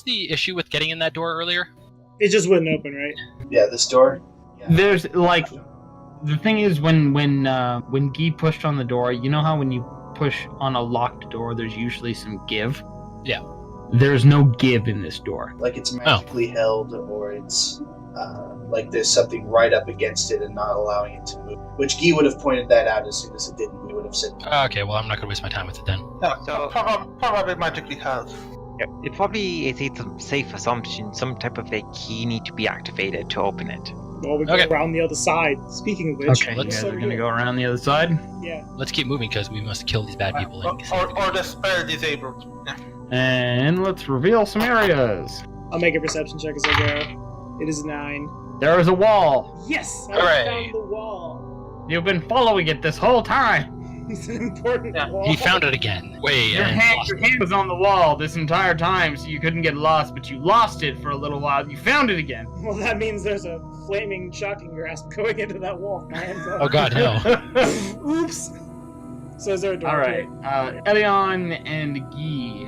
was the issue with getting in that door earlier? It just wouldn't open, right? Yeah, this door. Yeah. There's the thing is when Guy pushed on the door, you know how when you push on a locked door, there's usually some give. Yeah. There's no give in this door. Like it's magically held, or it's like there's something right up against it and not allowing it to move. Which Guy would have pointed that out as soon as it didn't. We would have said. Okay, well I'm not going to waste my time with it then. No, So- probably magically held. Yeah, it probably is a safe assumption. Some type of a key need to be activated to open it. Well, we go Okay. around the other side. Speaking of which, Okay, you let's- guys are gonna go around the other side, Yeah. Let's keep moving because we must kill these bad people. Or the spell disabled. Yeah. and let's reveal some areas. I'll make a perception check as I go. It is 9. There is a wall. Yes! I Hooray. found the wall. You've been following it this whole time. It's an important wall. He found it again. Wait, Your hand was on the wall this entire time, so you couldn't get lost, but you lost it for a little while. You found it again. Well, that means there's a flaming shocking grasp going into that wall. My hands up. Oh god, no. Oops. So is there a door? All right, Helyon and Guy,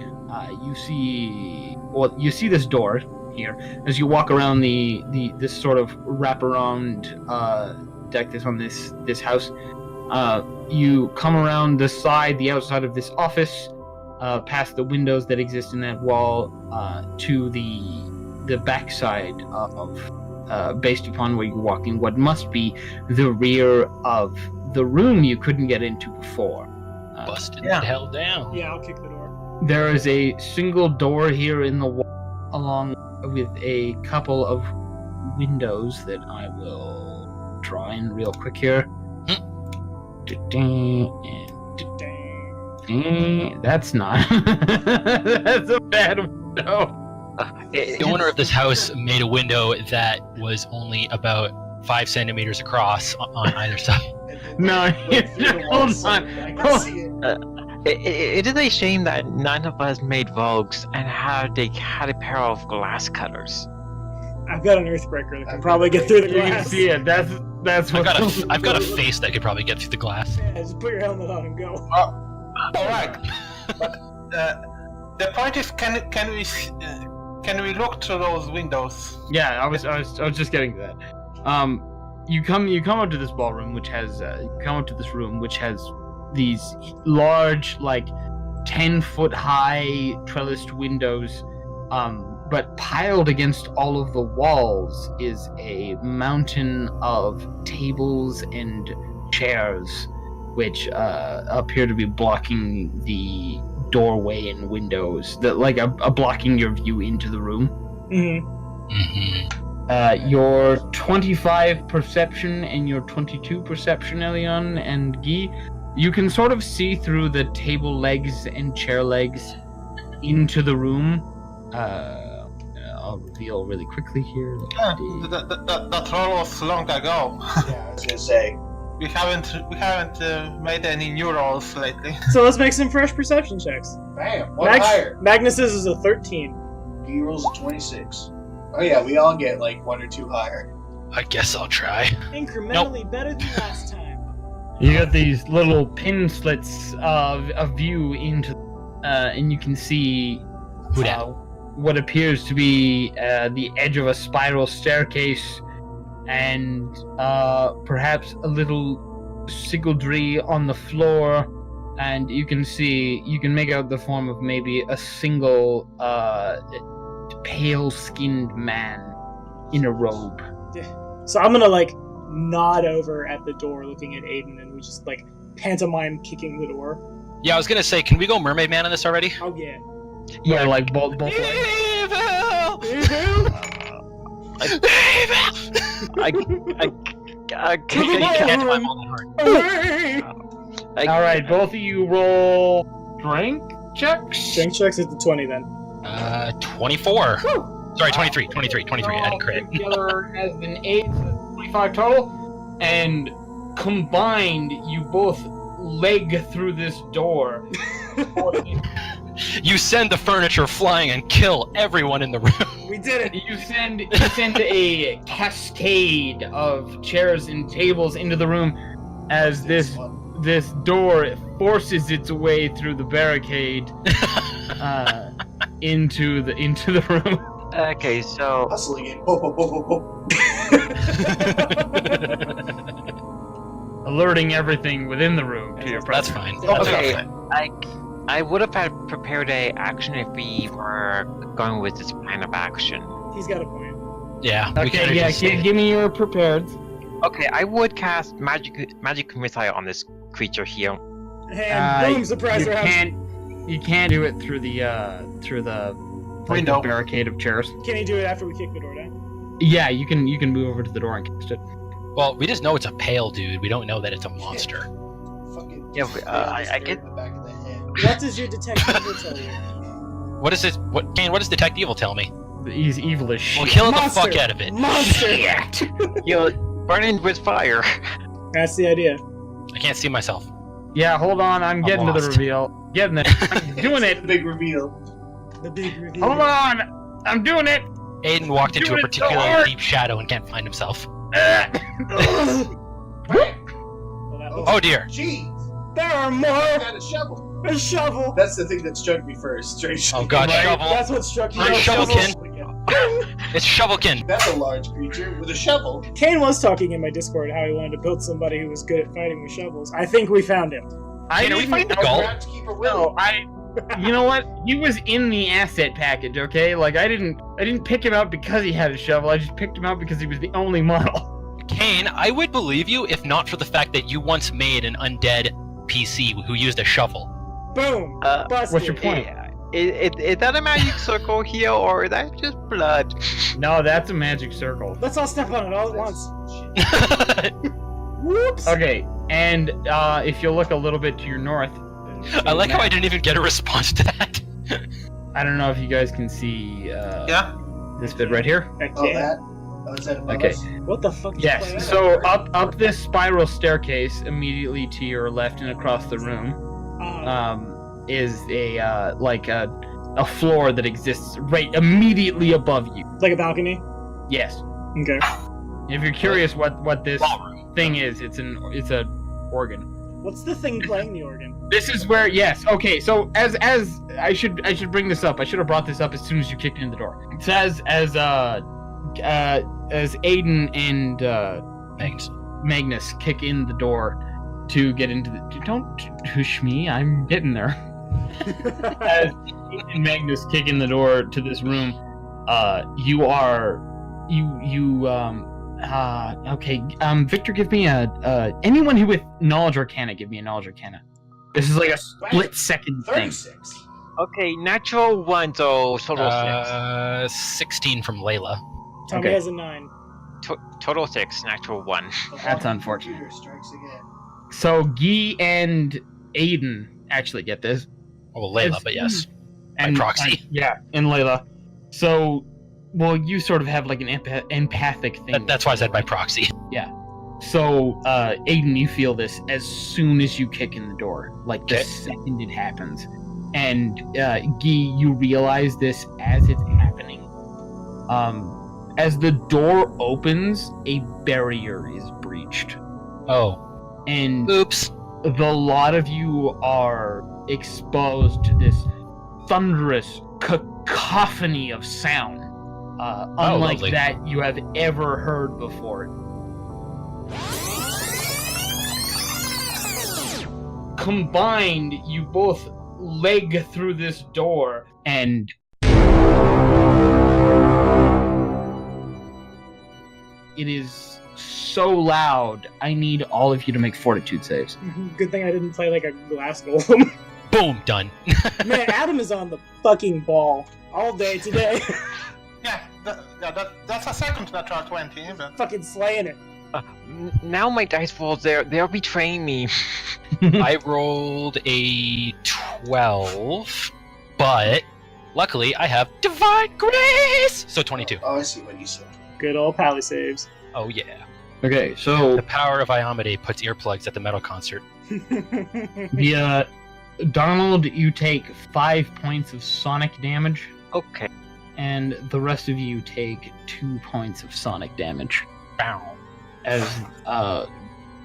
you see this door here as you walk around this sort of wraparound deck that's on this house. You come around the outside of this office, past the windows that exist in that wall, to the backside of, based upon where you're walking, what must be the rear of the room you couldn't get into before. Busted the hell down. Yeah, I'll kick the door. There is a single door here in the wall, along with a couple of windows that I will draw in real quick here. That's not. That's a bad window. The owner of this house made a window that was only about 5 centimeters across on either side. No, hold on. I can see it. It is a shame that none of us made Vogues and had a pair of glass cutters. I've got an earthbreaker that can probably get through the You can glass. see it. That's I've what. got a face that could probably get through the glass. Yeah, just put your helmet on and go. Alright. But the point is, can we look through those windows? Yeah, I was just getting to that. You come up to this ballroom, which has these large, like 10-foot high trellised windows. But piled against all of the walls is a mountain of tables and chairs, which appear to be blocking the doorway and windows, that are blocking your view into the room. Your 25 perception and your 22 perception, Helyon and Guy, you can sort of see through the table legs and chair legs into the room. I'll reveal really quickly here. That roll was long ago. Yeah, I was gonna say. We haven't made any new rolls lately. So let's make some fresh perception checks. Bam! One higher. Magnus's is a 13. He rolls a 26. Oh yeah, we all get like 1 or 2 higher. I guess I'll try. Incrementally better than last time. You got these little pin slits of view into, and you can see what appears to be the edge of a spiral staircase, and perhaps a little sigildry on the floor, and you can make out the form of maybe a single pale-skinned man in a robe. So I'm gonna nod over at the door looking at Aiden, and we just pantomime kicking the door. Yeah, I was gonna say, can we go Mermaid Man on this already? Oh yeah. Yeah, both legs. Evil! I Can't find all that hard. Alright, both of you roll strength checks. Strength checks is the 20 then. 24. Sorry, 23. 23. I had a crit. Together has been 8, so 25 total. And combined, you both leg through this door. You send the furniture flying and kill everyone in the room. We did it! You send a cascade of chairs and tables into the room as this door forces its way through the barricade. into the room. Okay, so Hustling it. Ho, ho, ho, ho, ho. Alerting everything within the room to your That's presence. fine. That's okay, fine. I would have had prepared a action if we were going with this plan of action. He's got a point. Yeah. we Okay, kinda yeah, just- give me your prepared. Okay, I would cast magic missile on this creature here. And boom, surprise you round. can't do it through the Window. barricade of chairs. Can he do it after we kick the door down? Yeah, you can move over to the door and cast it. Well, we just know it's a pale dude. We don't know that it's a monster. Fucking Yeah, I I get- in the back of the head. What does your detective tell you? What is it? Kane, what does Detect Evil tell me? He's evil as shit. We'll kill the Monster! fuck out of it. Monster! You'll burn it with fire. That's the idea. I can't see myself. Yeah, hold on, I'm getting to the lost. reveal. Getting there. I'm doing The it. big reveal. The big reveal. Hold on! I'm doing it! Aiden walked into a Doing it so particularly hard. deep shadow and can't find himself. Well, that was- Oh dear. Jeez. There are I more! got a shovel. A shovel! That's the thing that struck me first. Straight Oh god, Right. shovel. That's what struck me. Right, Shovelkin. Shovel. It's Shovelkin. That's a large creature with a shovel. Kane was talking in my Discord how he wanted to build somebody who was good at fighting with shovels. I think we found him. Kane, are we fighting the Oh, gull? Groundskeeper Will. No, you know what? He was in the asset package, okay? Like I didn't pick him out because he had a shovel. I just picked him out because he was the only model. Kane, I would believe you if not for the fact that you once made an undead PC who used a shovel. Boom! Uh, Busted. What's your point? Is that a magic circle here, or is that just blood? No, that's a magic circle. Let's all step on it all at once. Shit. Whoops! Okay, and if you look a little bit to your north, I like how I didn't even get a response to that. I don't know if you guys can see Yeah. this bit right here. I Oh, can't. that? Oh, is that above Okay. us? What the fuck? is playing Yes. out? So up this spiral staircase, immediately to your left and across the room, is a like a floor that exists right immediately above you. like a balcony. Yes. Okay. If you're curious what this Ballroom. thing is, it's a organ. What's the thing playing the organ? This is where yes. Okay. So as I should bring this up. I should have brought this up as soon as you kicked in the door. It says as Aiden and Thanks. Magnus kick in the door to get into the. Don't push me. I'm getting there. As Aiden and Magnus kick in the door to this room, okay. Victor, give me anyone who with knowledge arcana. Give me a knowledge arcana. This is like a split second thing. 36. Okay, natural one, so total 16 from Layla. Tommy Okay. has a 9. six. Total 6, natural 1. The That's one unfortunate. computer strikes again. So Guy and Aiden actually get this. Well, Layla, It's- but yes. And proxy. yeah, and Layla. So, well, you sort of have like an empathic thing. That's why I said by proxy. So, Aiden, you feel this as soon as you kick in the door, like the Okay. second it happens. And Guy, you realize this as it's happening. As the door opens, a barrier is breached, Oh. and Oops. the lot of you are exposed to this thunderous cacophony of sound, unlike lovely. that you have ever heard before. Combined, you both leg through this door, and it is so loud. I need all of you to make fortitude saves. Good thing I didn't play like a glass golem. Boom. Done. Man, Adam is on the fucking ball all day today. Yeah, that's a second natural 20, isn't it? Fucking slaying it. Now my dice rolls, they're betraying me. I rolled a 12, but luckily I have Divine Grace! So 22. Oh, I see what you said. Good old pally saves. Oh, yeah. Okay, so The power of Iomade puts earplugs at the metal concert. the Donald, you take 5 points of sonic damage, Okay. and the rest of you take 2 points of sonic damage. Bow. As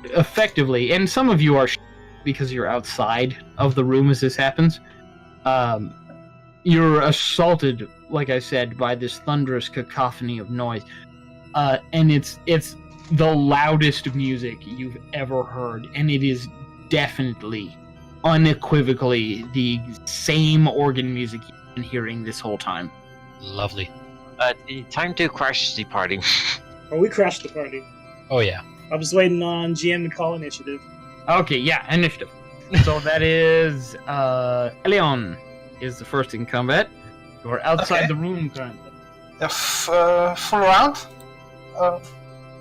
effectively, and some of you are because you're outside of the room as this happens. you're assaulted, like I said, by this thunderous cacophony of noise, and it's the loudest music you've ever heard, and it is definitely, unequivocally, the same organ music you've been hearing this whole time. Lovely. Time to crash the party. Well, we crashed the party. Oh yeah. I'm just waiting on GM to call initiative. Okay, yeah, initiative. So that is Helyon is the first in combat. You're outside Okay. the room currently. Full round?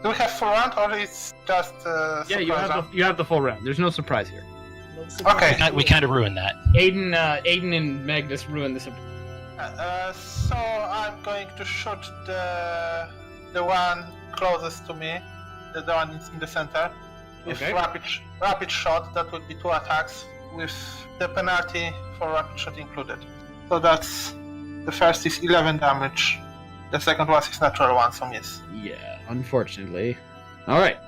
Do we have full round, or it's just Yeah, you surprise have round? you have the full round. There's no surprise here. No surprise. Okay. We kind of ruined that. Aiden and Magnus ruined this. So I'm going to shoot the one closest to me, the one in the center, with Okay. rapid shot. That would be 2 attacks with the penalty for rapid shot included. So that's the first is 11 damage. The second one is natural 1, so miss. Yeah, unfortunately. All right.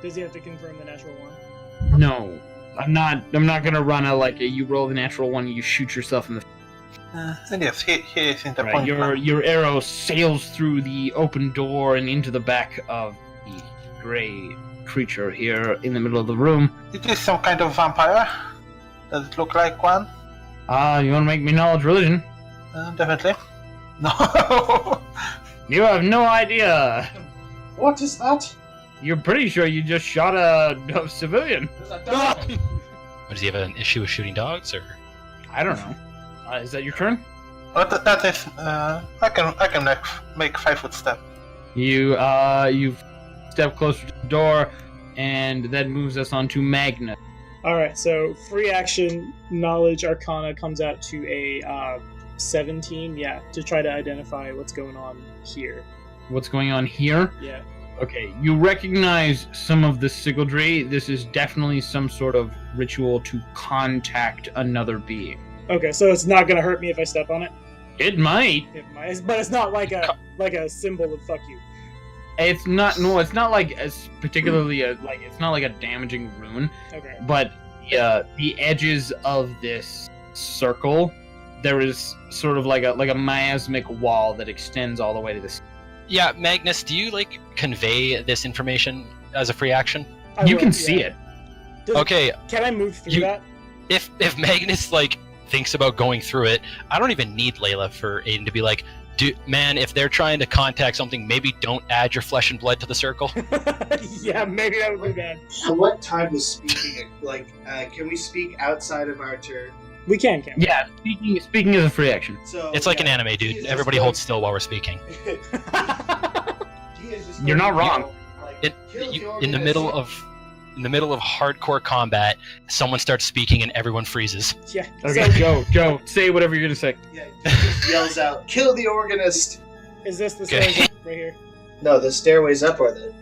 Does he have to confirm the natural one? No, I'm not gonna run you roll the natural one, you shoot yourself in the. And yes, he is in the Right, point. your arrow sails through the open door and into the back of the gray creature here in the middle of the room. It is some kind of vampire. Does it look like one? You want to make me knowledge religion? Definitely. No. You have no idea. What is that? You're pretty sure you just shot a civilian. There's a dog. Does he have an issue with shooting dogs, or? I don't know. Is that your turn? But that is. I can make 5-foot step. You step closer to the door, and that moves us on to Magnus. Alright, so free action knowledge arcana comes out to a 17, to try to identify what's going on here. What's going on here? Yeah. Okay, you recognize some of the sigildry. This is definitely some sort of ritual to contact another being. Okay, so it's not gonna hurt me if I step on it? It might. But it's not like a symbol of fuck you. It's not. No, it's not like as particularly it's not like a damaging rune. Okay. But the edges of this circle, there is sort of like a miasmic wall that extends all the way to the. Yeah, Magnus, do you convey this information as a free action? You can see it. Okay. Can I move through that? If Magnus thinks about going through it, I don't even need Layla for Aiden to be like, man, if they're trying to contact something, maybe don't add your flesh and blood to the circle. Yeah, maybe that would be bad. So what time was speaking? Can we speak outside of our turn? We can we? Yeah, speaking is a free action. So It's like an anime, dude. Everybody holds still while we're speaking. You're not wrong. In the middle of hardcore combat, someone starts speaking and everyone freezes. Yeah. Okay, Joe, say whatever you're gonna say. Yeah, he just yells out, "Kill the organist!" Is this the Okay. stairs right here? No, the stairways up are the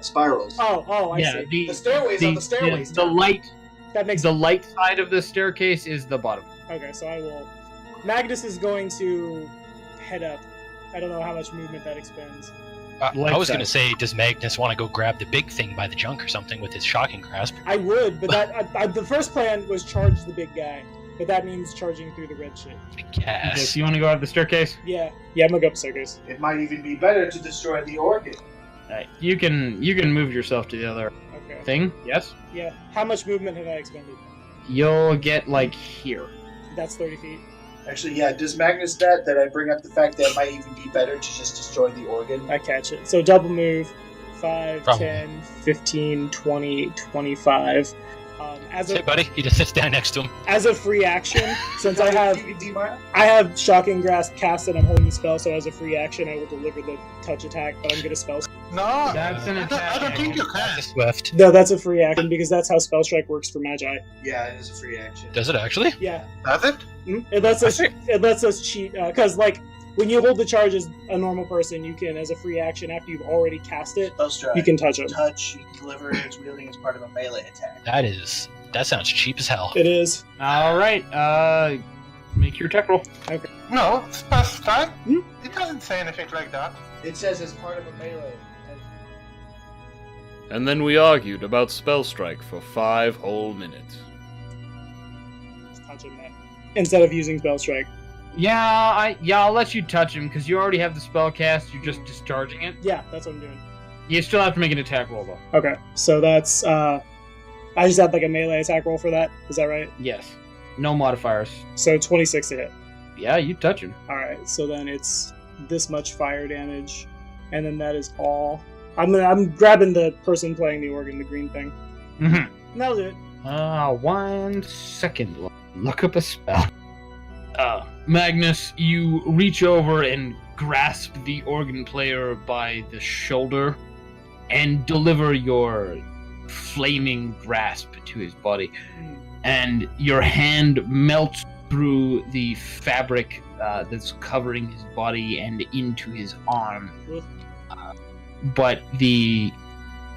spirals. Oh, I see. The stairways on the stairways. The light, That makes the light side of the staircase is the bottom. Okay, so I will. Magnus is going to head up. I don't know how much movement that expends. I was going to say, does Magnus want to go grab the big thing by the junk or something with his shocking grasp? I would, but the first plan was charge the big guy, but that means charging through the red shit. I Okay, guess. so you want to go up the staircase? Yeah, I'm gonna go up the staircase. It might even be better to destroy the organ. Alright, you can move yourself to the other Okay. thing. Yes. Yeah. How much movement have I expended? You'll get here. That's 30 feet. Actually, yeah, does Magnus that I bring up the fact that it might even be better to just destroy the organ? I catch it. So double move. 5, Probably. 10, 15, 20, 25. Hey, buddy, he just sits down next to him. As a free action, since I have DVD Shocking Grasp cast and I'm holding the spell, so as a free action I will deliver the touch attack, but I'm gonna spell. No, That's an I don't think you can. That's a Swift. No, that's a free action because that's how Spell Strike works for Magi. Yeah, it is a free action. Does it actually? Yeah, Does it? it lets us cheat because when you hold the charge as a normal person, you can, as a free action after you've already cast it, Spell strike. you can touch them. touch. You can deliver its wielding as part of a melee attack. That sounds cheap as hell. It is. All right. Make your attack roll. No, spell strike. Hmm? It doesn't say anything like that. It says as part of a melee. And then we argued about spell strike for 5 whole minutes. Touching that instead of using Spell Strike. I'll let you touch him because you already have the spell cast. You're just discharging it. Yeah, that's what I'm doing. You still have to make an attack roll though. Okay, so that's I just had like a melee attack roll for that. Is that right? Yes. No modifiers. So 26 to hit. Yeah, you touch him. All right, so then it's this much fire damage, and then that is all. I'm grabbing the person playing the organ, the green thing. Mm-hmm. And that'll do it. 1 second. Look up a spell. Magnus, you reach over and grasp the organ player by the shoulder and deliver your flaming grasp to his body. And your hand melts through the fabric that's covering his body and into his arm. But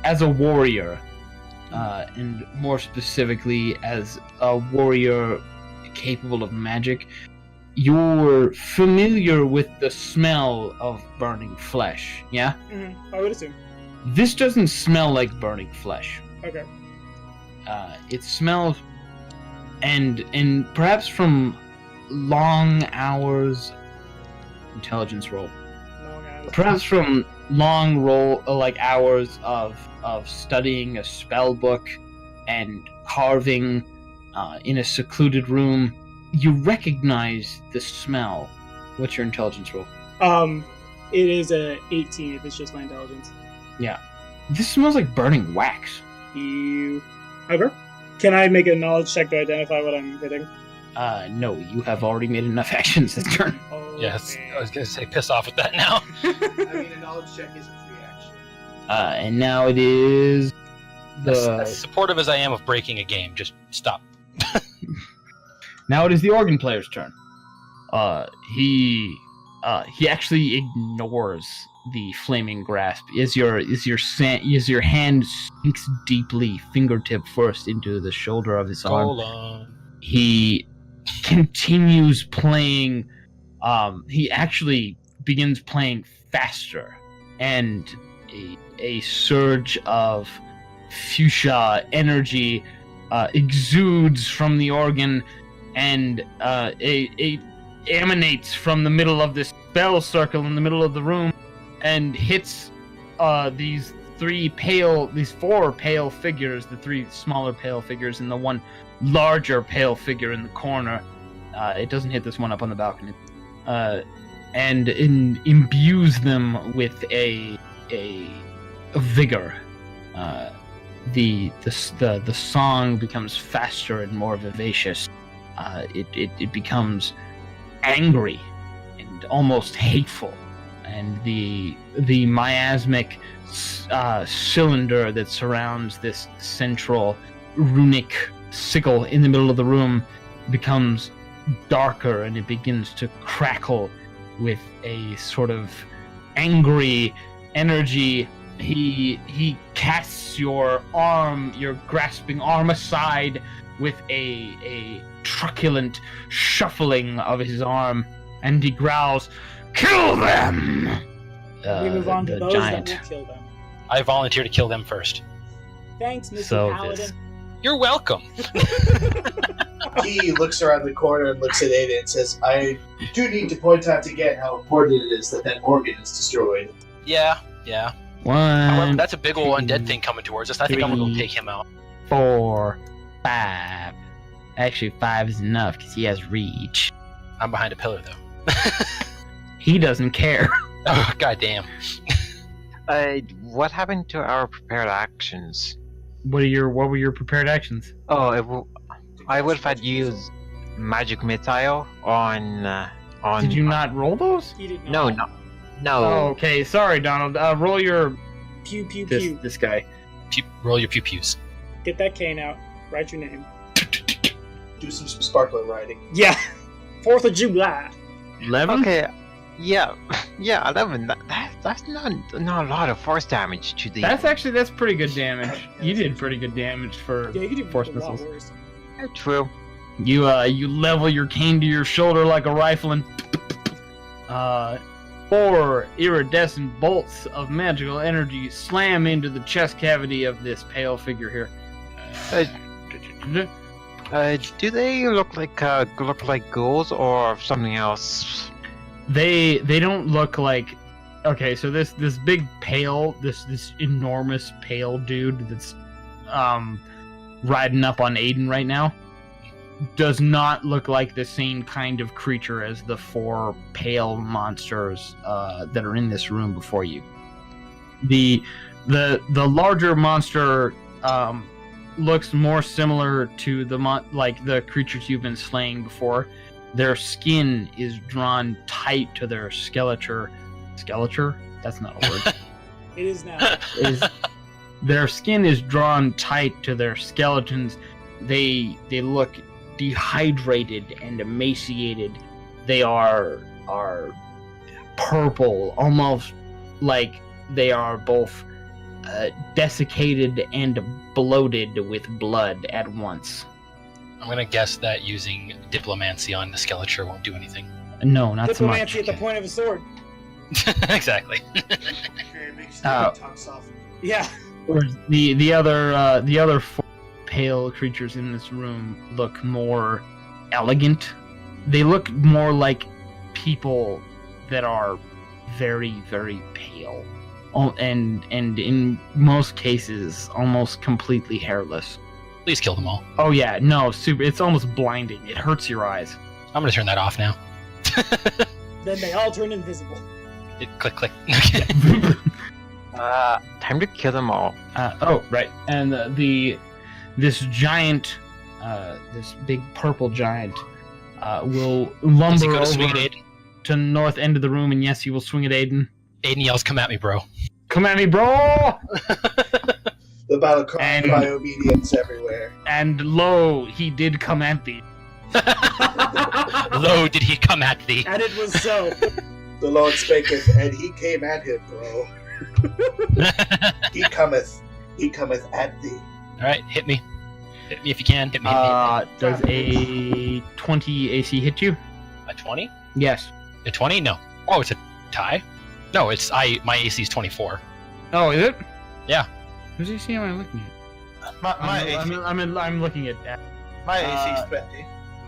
as a warrior, and more specifically as a warrior capable of magic, you're familiar with the smell of burning flesh, yeah? Mm-hmm. I would assume. This doesn't smell like burning flesh. Okay. It smells, and perhaps from long hours, intelligence roll. Long hours. Perhaps from long hours of studying a spell book and carving in a secluded room, you recognize the smell. What's your intelligence roll? It is a 18 if it's just my intelligence. Yeah. This smells like burning wax. Ever? Can I make a knowledge check to identify what I'm hitting? No, you have already made enough actions this turn. Oh, Yes, man. I was gonna say piss off with that now. I mean, a knowledge check is a free action. And now it is As supportive as I am of breaking a game, just stop. Now it is the organ player's turn. He actually ignores the flaming grasp as your hand sinks deeply, fingertip first, into the shoulder of his arm. He continues playing. He actually begins playing faster, and a surge of fuchsia energy exudes from the organ and emanates from the middle of this spell circle in the middle of the room and hits these four pale figures, the three smaller pale figures and the one larger pale figure in the corner. It doesn't hit this one up on the balcony. And imbues them with a vigor. The song becomes faster and more vivacious. It becomes angry and almost hateful, and the miasmic cylinder that surrounds this central runic sickle in the middle of the room becomes darker, and it begins to crackle with a sort of angry energy. He casts your grasping arm aside with a truculent shuffling of his arm, and he growls, "Kill them!" We move on to the those giant. that will kill them. I volunteer to kill them first. Thanks, Mr. So Paladin. You're welcome. He looks around the corner and looks at Aiden and says, I do need to point out again how important it is that organ is destroyed. Yeah. However, One, that's a big old undead thing coming towards us. I think I'm gonna go take him out. 4, 5. Actually, 5 is enough because he has reach. I'm behind a pillar though. He doesn't care. Oh, goddamn. What happened to our prepared actions? What were your prepared actions? Oh, I would have had used magic missile on. Did you not roll those? He did No, not. no. Oh, okay. Sorry, Donald. Roll your Pew, pew, pew. this guy. Roll your pew-pews. Get that cane out. Write your name. Do some sparkler riding. Yeah. 4th of July. 11. Okay, yeah, 11. That's not a lot of force damage to the. That's pretty good damage. You did pretty good damage for Yeah, you could do force a lot missiles. worse. True. You level your cane to your shoulder like a rifle, and 4 iridescent bolts of magical energy slam into the chest cavity of this pale figure here. Do they look like ghouls or something else? They don't look like. Okay, so this big pale, this enormous pale dude that's riding up on Aiden right now does not look like the same kind of creature as the 4 pale monsters that are in this room before you. The larger monster looks more similar to the creatures you've been slaying before. Their skin is drawn tight to their skeleton. Skeleton? That's not a word. It is now. Their skin is drawn tight to their skeletons. They look dehydrated and emaciated. They are purple, almost like they are both desiccated and bloated with blood at once. I'm gonna guess that using diplomancy on the skeleton won't do anything. No, not so much. Diplomancy at the point of a sword. Exactly. Okay, make sure tongue soft. Yeah. Whereas the other 4 pale creatures in this room look more elegant. They look more like people that are very, very pale, and in most cases almost completely hairless. Please kill them all. Oh yeah, no, super. It's almost blinding. It hurts your eyes. I'm gonna turn that off now. Then they all turn invisible. Click, click. Time to kill them all. Oh right, and this giant, this big purple giant, will Does he lumber go to swing at over Aiden? to north end of the room, and yes, he will swing at Aiden. Aiden yells, "Come at me, bro!" Come at me, bro! The battle cry And- by obedience everywhere. And lo, he did come at thee. Lo, did he come at thee? And it was so. The Lord spaketh, and he came at him, bro. He cometh at thee. All right, hit me. Hit me if you can. Hit me. Hit me. Does a 20 AC hit you? A 20? Yes. A 20? No. Oh, it's a tie? No, it's my AC is 24. Oh, is it? Yeah. Whose AC am I looking at? My AC, I'm looking at that. my AC is 20.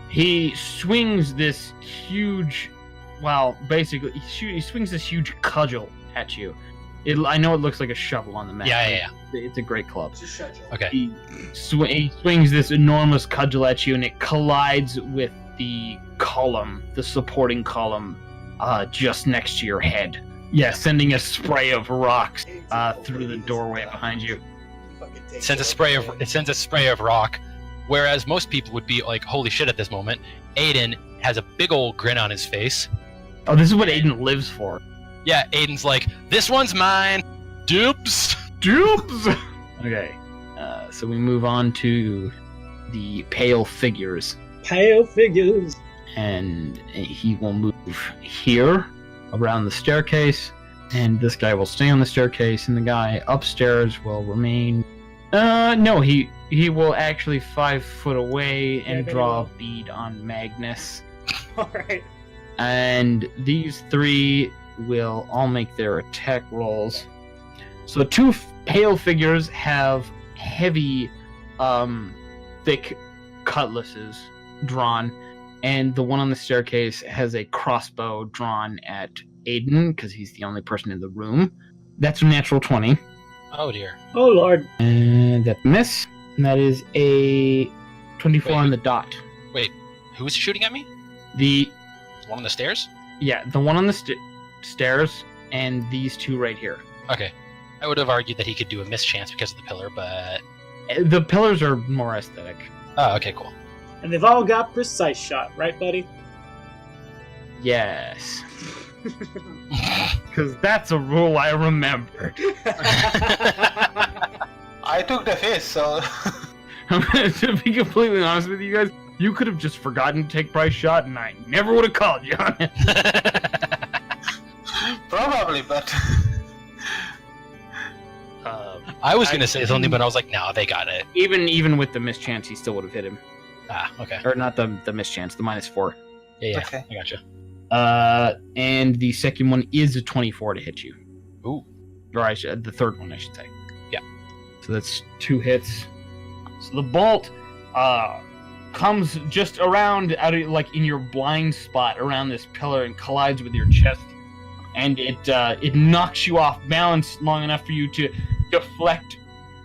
He swings this huge, well, basically, he swings this huge cudgel at you. I know it looks like a shovel on the map. Yeah. It's a great club. Just shut your Okay. He swings this enormous cudgel at you, and it collides with the column, the supporting column, just next to your head. Yeah, sending a spray of rocks through the doorway behind you. It sends a spray of rock, whereas most people would be like, "Holy shit!" at this moment. Aiden has a big old grin on his face. Oh, this is what Aiden lives for. Yeah, Aiden's like, "This one's mine." Dupes. Dupes. Okay, so we move on to the pale figures, Pale figures. and he will move here around the staircase, and this guy will stay on the staircase, and the guy upstairs will remain. No, he will actually 5 foot away and Yeah, draw a very bead on Magnus, Alright. and these 3 will all make their attack rolls. So 2 pale figures have heavy, thick cutlasses drawn, and the one on the staircase has a crossbow drawn at Aiden, because he's the only person in the room. That's a natural 20. Oh dear. Oh lord. And that miss. And that is a 24 Wait. on the dot. Who's shooting at me? The One on the stairs? the one on the stairs, and these 2 right here. Okay. I would have argued that he could do a mischance because of the pillar, but The pillars are more aesthetic. oh, okay, cool. And they've all got precise shot, right, buddy? Yes. Because that's a rule I remembered. I took the fist, so To be completely honest with you guys, you could have just forgotten to take price shot, and I never would have called you on it. probably, but I was gonna say something, but I was like, no, they got it. Even with the mischance, he still would have hit him. Ah, okay. Or not the mischance, the -4. Yeah, Okay. I gotcha. And the second one is a 24 to hit you. Ooh. Or the third one, I should say. Yeah. So that's 2 hits. So the bolt comes just around out of, like, in your blind spot around this pillar and collides with your chest, and it knocks you off balance long enough for you to deflect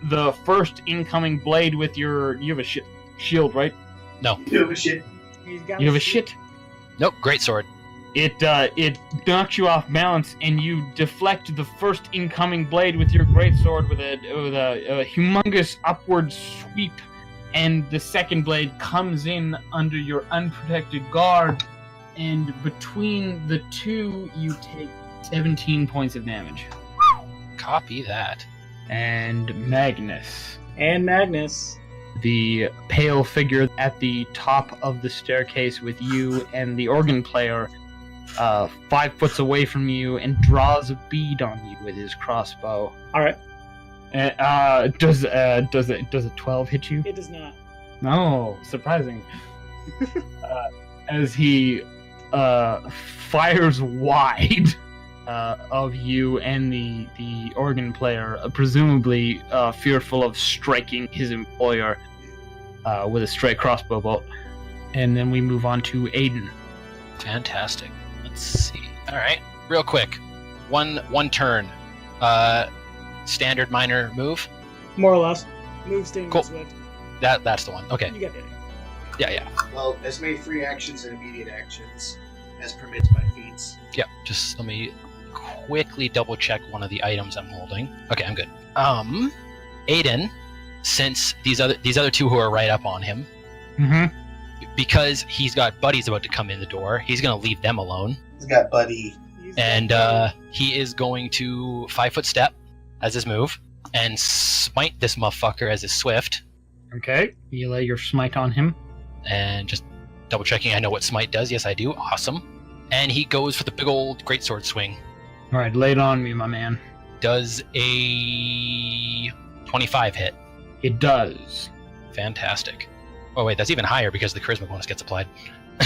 the first incoming blade with your. You have a shield, right? No. You have a shit. You have a shit. Nope. Great sword. It knocks you off balance, and you deflect the first incoming blade with your greatsword with a humongous upward sweep, and the second blade comes in under your unprotected guard, and between the two, you take 17 points of damage. Copy that. And Magnus. The pale figure at the top of the staircase with you and the organ player 5 foot away from you and draws a bead on you with his crossbow. All right. Does a 12 hit you? It does not. No, surprising. As he fires wide of you and the organ player, presumably fearful of striking his employer with a stray crossbow bolt. And then we move on to Aiden. Fantastic. Let's see. All right, real quick. One turn. Standard minor move. More or less. Move, sting, Cool. swift. That's the one. Okay. You get it. Yeah. Well, as made free actions and immediate actions, as permitted by feats. Yeah. Just let me quickly double check one of the items I'm holding. Okay, I'm good. Aiden, since these other two who are right up on him, because he's got buddies about to come in the door, he's gonna leave them alone. He's got Buddy. And he is going to 5 foot step as his move and smite this motherfucker as his swift. Okay. You lay your smite on him. And just double checking, I know what smite does. Yes, I do. Awesome. And he goes for the big old greatsword swing. All right, lay it on me, my man. Does a 25 hit? It does. Fantastic. Oh wait, that's even higher because the charisma bonus gets applied.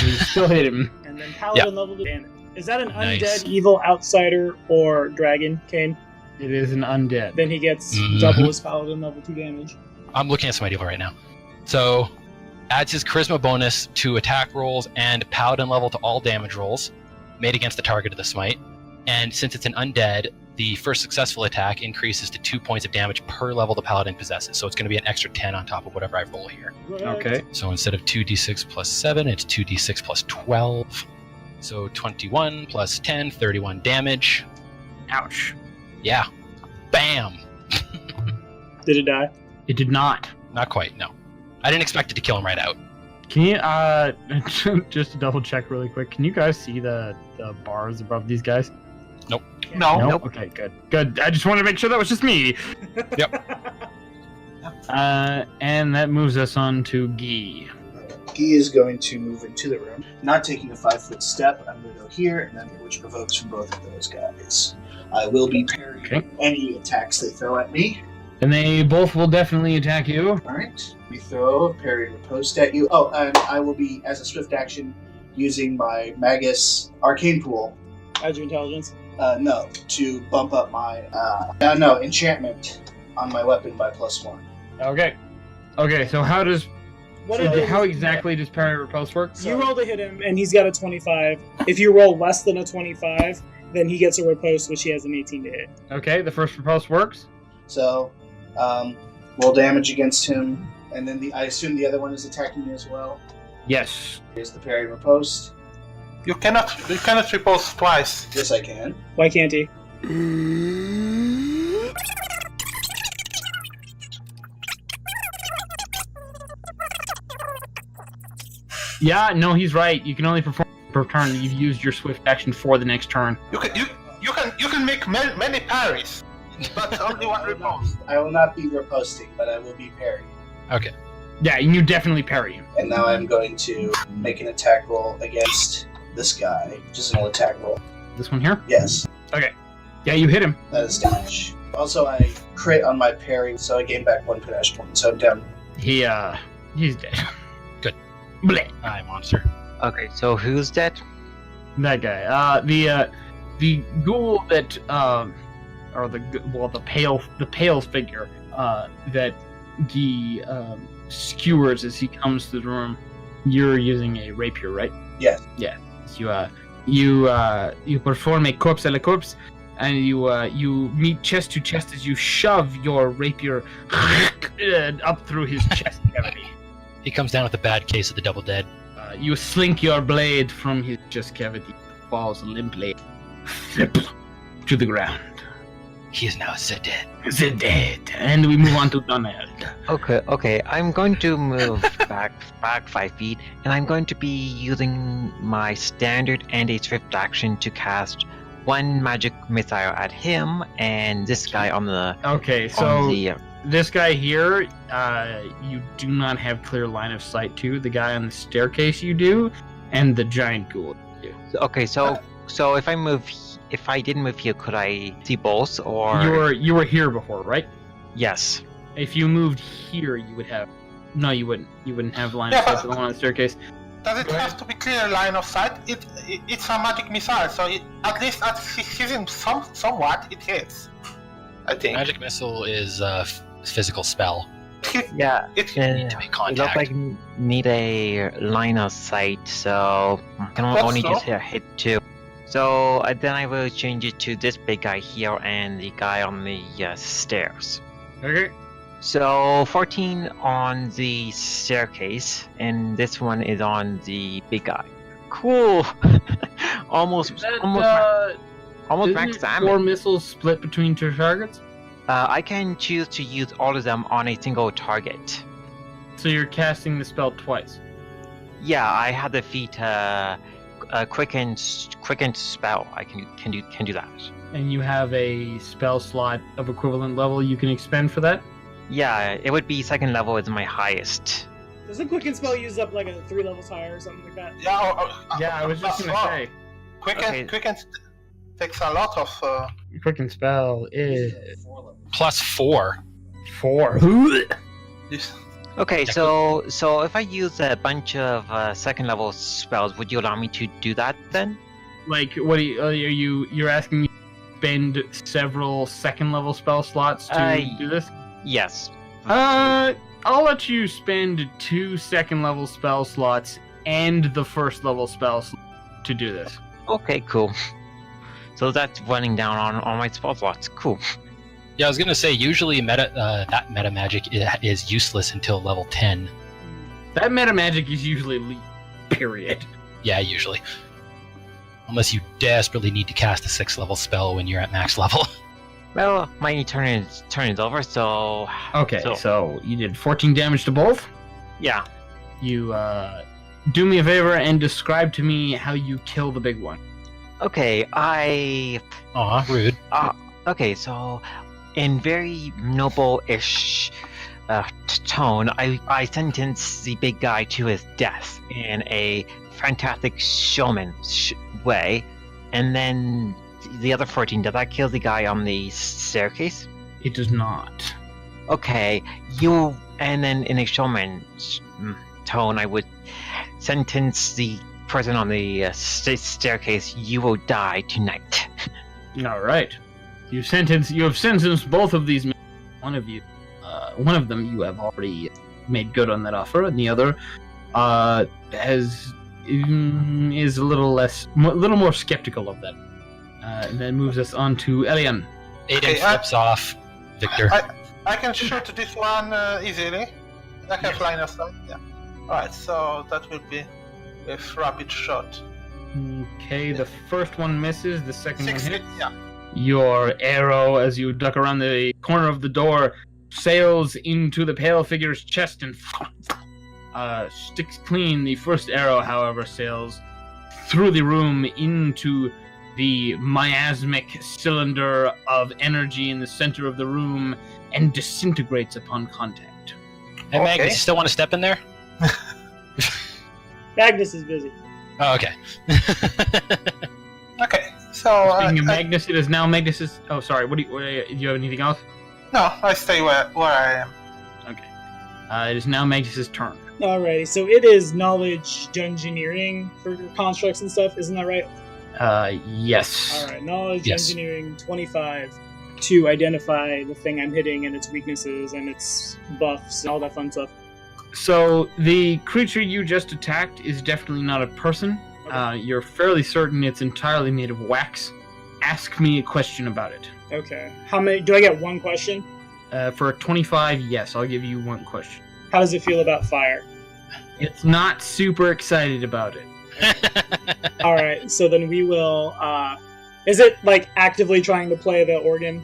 You still hit him. And then Paladin level damage. Is that an Nice. undead, evil, outsider, or dragon, Kane? It is an undead. Then he gets Mhm. double his Paladin level 2 damage. I'm looking at Smite Evil right now. So, adds his charisma bonus to attack rolls and paladin level to all damage rolls made against the target of the smite. And since it's an undead, the first successful attack increases to 2 points of damage per level the paladin possesses. So it's going to be an extra 10 on top of whatever I roll here. Okay. So instead of 2d6 plus 7, it's 2d6 plus 12. So 21 plus 10, 31 damage. Ouch. Yeah. Bam! Did it die? It did not. Not quite, no. I didn't expect it to kill him right out. Can you, just to double check really quick, can you guys see the bars above these guys? No. Nope. Okay, good. I just wanted to make sure that was just me. And that moves us on to Guy. He is going to move into the room, not taking a 5 foot step. I'm going to go here, and then which provokes from both of those guys. I will be parrying any attacks they throw at me. And they both will definitely attack you. All right, we throw a parry riposte at you. Oh, and I will be, as a swift action, using my Magus Arcane Pool. Add your intelligence. No, to bump up my enchantment on my weapon by +1. Okay, so how does... how exactly does parry riposte work? You roll to hit him, and he's got a 25. If you roll less than a 25, then he gets a riposte, which he has an 18 to hit. Okay, the first riposte works. So, roll damage against him, and then I assume the other one is attacking me as well. Yes. Here's the parry riposte. You cannot riposte twice. Yes, I can. Why can't he? Yeah, no, he's right. You can only perform per turn. You've used your swift action for the next turn. You can make many parries, but only one riposte. I will not be riposting, but I will be parrying. Okay. Yeah, and you definitely parry him. And now I'm going to make an attack roll against this guy. Just an attack roll. This one here? Yes, Okay. Yeah, you hit him. that is damage. Also, I crit on my parry, so I gain back 1 panache point. So I'm down. He's dead. Good. Bleh. Hi, monster. Okay, so who's dead? That guy. The ghoul that or the pale figure that Guy skewers as he comes to the room You're using a rapier, right? Yes. Yeah. So, you perform a corpse à la corpse, and you meet chest to chest as you shove your rapier up through his chest cavity. He comes down with a bad case of the double dead. You slink your blade from his chest cavity, falls limply, flip to the ground. He is now dead. Dead. And we move on to Donald. Okay. I'm going to move back 5 feet, and I'm going to be using my standard and a swift action to cast one magic missile at him and this guy on the. Okay, so this guy here, you do not have clear line of sight to. The guy on the staircase, you do, and the giant ghoul. You do. Okay, so if I didn't move here, could I see both or? You were here before, right? Yes. If you moved here, you would have. No, you wouldn't. You wouldn't have line of sight to the one on the staircase. Does it have to be clear line of sight? It's a magic missile, so at least at hitting somewhat, it hits. I think. Magic missile is a physical spell. Yeah. You need to make It contact. looks like need a line of sight, so I can only just hit 2. So then I will change it to this big guy here and the guy on the stairs. Okay. So 14 on the staircase, and this one is on the big guy. Cool. almost max damage. 4 missiles split between 2 targets. I can choose to use all of them on a single target. So you're casting the spell twice. Yeah, I had the feat quicken spell. I can do that. And you have a spell slot of equivalent level you can expend for that? Yeah, it would be 2nd level is my highest. Doesn't Quicken spell use up like a 3 levels higher or something like that? Yeah, I was just gonna say. Quicken takes a lot of. Quicken spell is Plus 4. 4. This. Okay, so if I use a bunch of 2nd level spells, would you allow me to do that then? Like, what are you're asking me to spend several 2nd level spell slots to do this? Yes. I'll let you spend 2 2nd level spell slots and the 1st level spell slot to do this. Okay, cool. So that's running down on my spell slots. Cool. Yeah, I was gonna say usually that meta magic is useless until level 10. That meta magic is usually period. Yeah, usually. Unless you desperately need to cast a 6th level spell when you're at max level. Well, my turn is over, so... Okay, so you did 14 damage to both? Yeah. You, do me a favor and describe to me how you kill the big one. Okay, Aw, rude. Okay, so... In very noble-ish tone, I sentence the big guy to his death in a fantastic showman way, and then the other 14, does that kill the guy on the staircase? It does not. Okay, and then in a showman tone, I would sentence the person on the staircase, you will die tonight. Alright. You have sentenced both of these men. One of them you have already made good on that offer, and the other is a little more skeptical of that. And then moves us on to Helyon. Aiden flips off Victor. I can shoot this one easily. I have line of sight. Yeah. Alright, so that will be a rapid shot. Okay, the first one misses, the second 6 one hit, hits. yeah. Your arrow, as you duck around the corner of the door, sails into the pale figure's chest and sticks clean. The first arrow, however, sails through the room into the miasmic cylinder of energy in the center of the room and disintegrates upon contact. Hey, Magnus, you still want to step in there? Magnus is busy. Oh, okay. Okay, so... Speaking of Magnus, it is now Magnus's... Oh, sorry, do you have anything else? No, I stay where I am. Okay. It is now Magnus's turn. Alrighty, so it is knowledge engineering for constructs and stuff, isn't that right? Yes. Alright, knowledge Yes. engineering 25 to identify the thing I'm hitting and its weaknesses and its buffs and all that fun stuff. So the creature you just attacked is definitely not a person. Okay. You're fairly certain it's entirely made of wax. Ask me a question about it. Okay. How many? Do I get one question? For a 25, yes, I'll give you one question. How does it feel about fire? It's not super excited about it. All right. So then we will. Is it like actively trying to play the organ?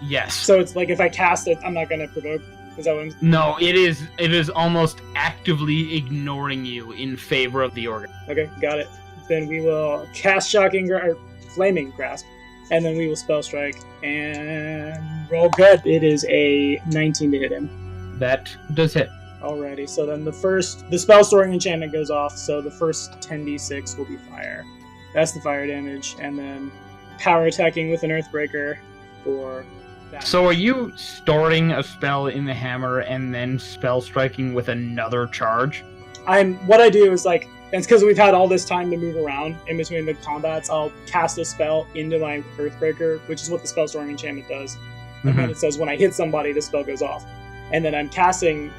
Yes. So it's like if I cast it, I'm not going to provoke. Is that what I'm... No, it is almost actively ignoring you in favor of the organ. Okay, got it. Then we will cast Flaming Grasp, and then we will Spell Strike and roll good. It is a 19 to hit him. That does hit. Alrighty, so then the spell storing enchantment goes off, so the first 10d6 will be fire. That's the fire damage, and then power attacking with an Earthbreaker for that. So are you storing a spell in the hammer and then spell striking with another charge? What I do is like, it's because we've had all this time to move around in between the combats, I'll cast a spell into my Earthbreaker, which is what the spell storing enchantment does. And then it says when I hit somebody, the spell goes off. And then I'm casting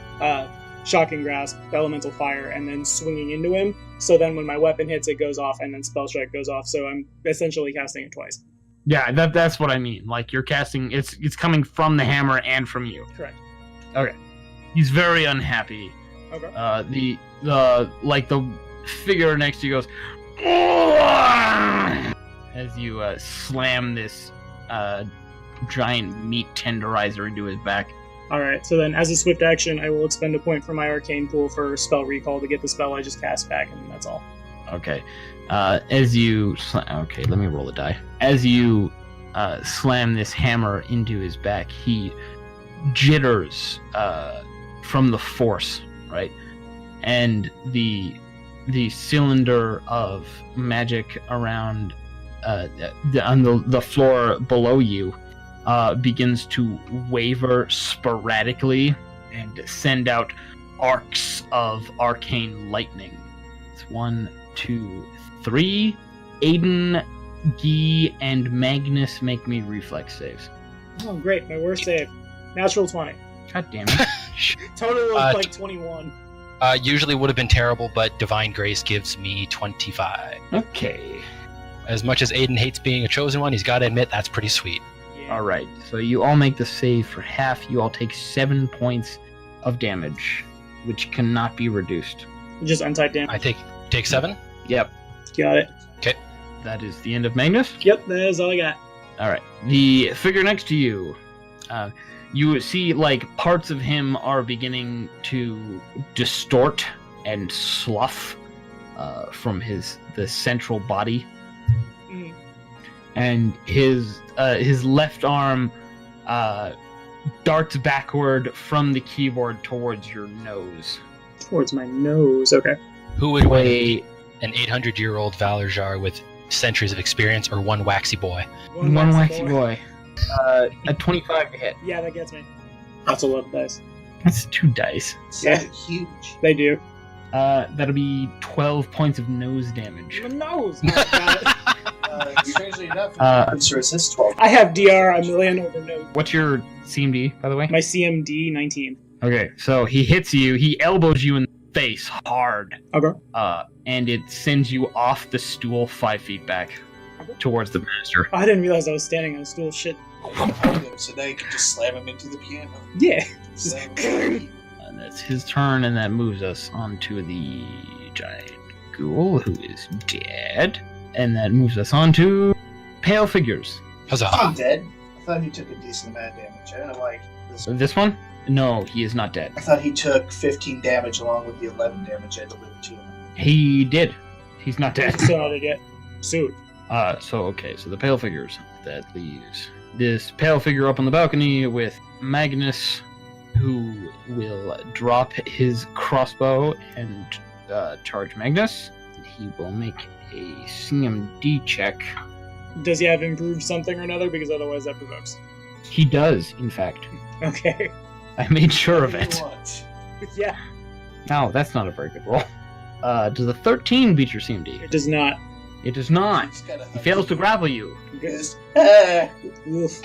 Shocking Grasp, Elemental Fire, and then swinging into him. So then when my weapon hits, it goes off, and then Spell Strike goes off. So I'm essentially casting it twice. Yeah, that's what I mean. Like you're casting, it's coming from the hammer and from you. Correct. Okay. He's very unhappy. Okay. The figure next to you goes as you slam this giant meat tenderizer into his back. Alright, so then as a swift action, I will expend a point from my arcane pool for spell recall to get the spell I just cast back, and that's all. Okay. As you... Okay, let me roll a die. As you slam this hammer into his back, he jitters from the force, right? And the cylinder of magic around on the floor below you begins to waver sporadically and send out arcs of arcane lightning. It's 1, 2, 3. Aiden, Guy, and Magnus make me reflex saves. Oh, great. My worst save. Natural 20. God damn it. Total of like 21. Usually would have been terrible, but Divine Grace gives me 25. Okay. As much as Aiden hates being a chosen one, he's got to admit that's pretty sweet. Yeah. Alright, so you all make the save for half. You all take 7 points of damage, which cannot be reduced. Just untyped damage. I take 7? Yep. Got it. Okay. That is the end of Magnus. Yep, that is all I got. Alright. The figure next to you, you see like parts of him are beginning to distort and slough from the central body. Mm. And his left arm darts backward from the keyboard towards your nose. Towards my nose, okay. Who would win, Wait, an 800-year-old Valarjar with centuries of experience or one waxy boy? one waxy boy. A 25 to hit. Yeah, that gets me. That's a lot of dice. That's 2 dice. Yeah. Huge. They do. That'll be 12 points of nose damage. My nose! Oh, got it. Strangely enough, so it says 12. I have DR a million over nose. What's your CMD, by the way? My CMD 19. Okay, so he hits you, he elbows you in the face hard, Okay. and it sends you off the stool 5 feet back towards the master. I didn't realize I was standing on a stool. Shit. So now you can just slam him into the piano. Yeah. Slam him. And that's his turn, and that moves us onto the giant ghoul, who is dead. And that moves us on to pale figures. Huzzah! I'm dead. I thought he took a decent amount of damage. I don't know why. This one? No, he is not dead. I thought he took 15 damage along with the 11 damage I delivered to him. He did. He's not dead. Still not yet. Soon. So the pale figures. That leaves this pale figure up on the balcony with Magnus, who will drop his crossbow and charge Magnus. He will make a CMD check. Does he have improved something or another? Because otherwise that provokes. He does, in fact. Okay. I made sure of What do it. you want? Yeah. No, that's not a very good roll. Does a 13 beat your CMD? It does not. It does not. He's got a He fails to grapple you. Because, Oof.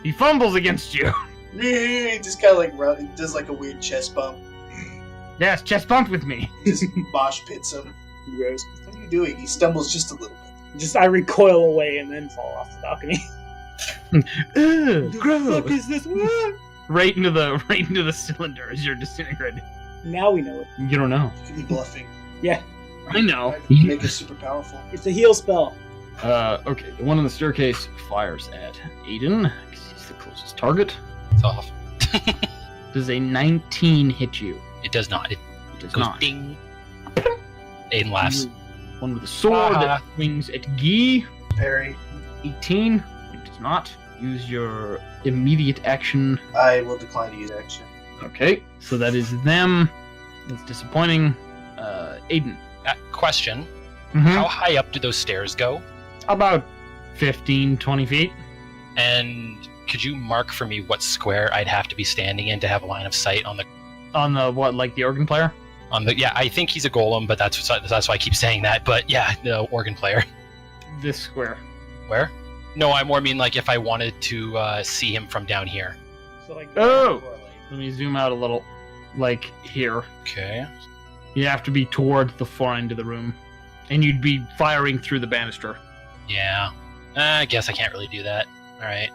He fumbles against you. he just kind of like does like a weird chest bump. Yes, chest bump with me. Just mosh pits him. Gross. What are you doing? He stumbles just a little bit. I recoil away and then fall off the balcony. Gross. What the fuck is this? Right into the cylinder as you're disintegrated. Now we know it. You don't know. You could be bluffing. Yeah, I know. Make it super powerful. it's a heal spell. Okay, the one on the staircase fires at Aiden, because he's the closest target. It's off. Does a 19 hit you? It does not. It It does goes not. ding. Aiden laughs. One with a sword that swings at Guy. Parry. 18. It does not. Use your immediate action. I will decline to use action. Okay, so that is them. That's disappointing. Aiden. Question. Mhm. How high up do those stairs go? About 15, 20 feet. And could you mark for me what square I'd have to be standing in to have a line of sight on the On the, what, like the organ player? yeah, I think he's a golem, but that's why I keep saying that. But yeah, the organ player. This square. Where? No, I more mean like if I wanted to see him from down here. So like, Oh! Let me zoom out a little. Like here. Okay. You have to be towards the far end of the room. And you'd be firing through the banister. Yeah. I guess I can't really do that. Alright.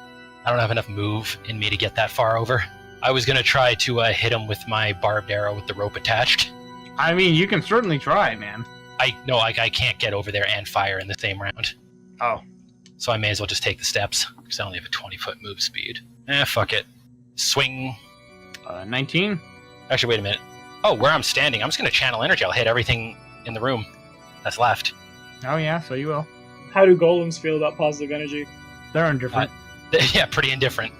I don't have enough move in me to get that far over. I was gonna try to hit him with my barbed arrow with the rope attached. I mean, you can certainly try, man. I can't get over there and fire in the same round. Oh. So I may as well just take the steps, because I only have a 20-foot move speed. Fuck it. Swing. 19? Actually, wait a minute. Oh, where I'm standing, I'm just gonna channel energy. I'll hit everything in the room that's left. Oh yeah, so you will. how do golems feel about positive energy? They're indifferent. Yeah, pretty indifferent.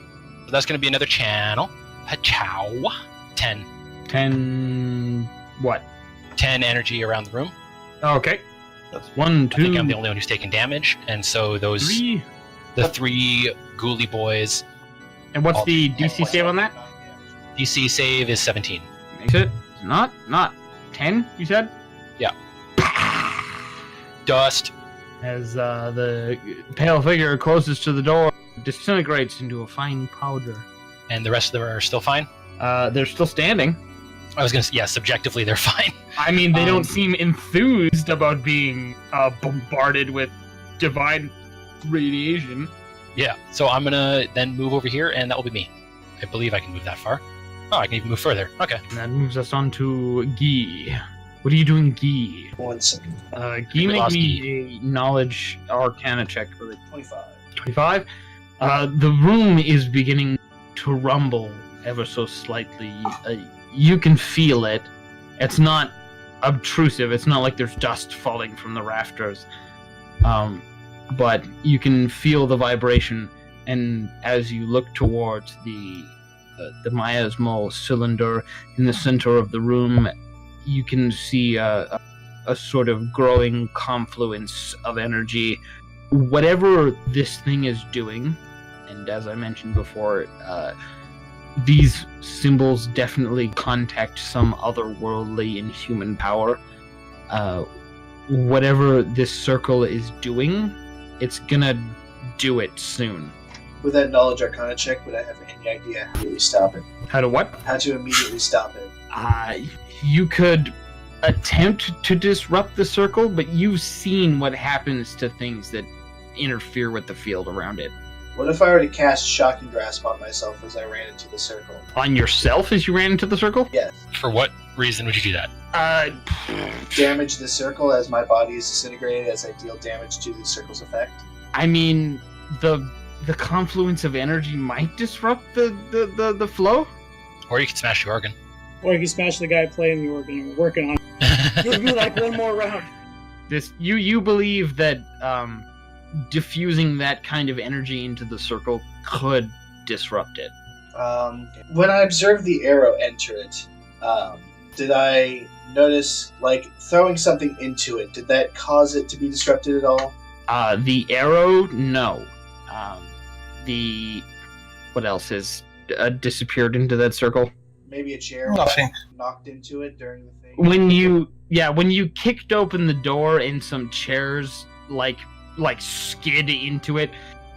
So that's gonna be another channel. Pachow. 10. 10... what? 10 energy around the room. Okay. That's 1, 2, I think I'm the only one who's taking damage, and so those 3. the 3 ghoulie boys. And what's the DC save on that? DC save is 17. Makes it not 10, you said? Dust. As the pale figure closest to the door, disintegrates into a fine powder. And the rest of them are still fine? They're still standing. I was gonna say, yeah, subjectively they're fine. I mean, they don't seem enthused about being bombarded with divine radiation. Yeah, so I'm gonna then move over here, and that will be me. I believe I can move that far. Oh, I can even move further. Okay. And that moves us on to Guy. What are you doing, Guy? 1 second. Guy, we make lost me a knowledge arcana check for the 25. 25. The room is beginning to rumble ever so slightly. You can feel it. It's not obtrusive. It's not like there's dust falling from the rafters. But you can feel the vibration, and as you look towards the miasmal cylinder in the center of the room, you can see a sort of growing confluence of energy. Whatever this thing is doing, and as I mentioned before, these symbols definitely contact some otherworldly inhuman power. Whatever this circle is doing, it's gonna do it soon. With that knowledge arcana check, would I have any idea how to stop it? How to what? How to immediately stop it? You could attempt to disrupt the circle, but you've seen what happens to things that interfere with the field around it. What if I were to cast Shocking Grasp on myself as I ran into the circle? On yourself as you ran into the circle? Yes. For what reason would you do that? Damage the circle as my body is disintegrated as I deal damage to the circle's effect? I mean, the confluence of energy might disrupt the flow? Or you could smash the organ. Or you can smash the guy playing the organ and we're working on it. Give me like one more round. You believe that diffusing that kind of energy into the circle could disrupt it. When I observed the arrow enter it, did I notice, like, throwing something into it, did that cause it to be disrupted at all? The arrow, no. What else has disappeared into that circle? Maybe a chair Nothing. knocked into it during the thing? When you kicked open the door and some chairs like skid into it,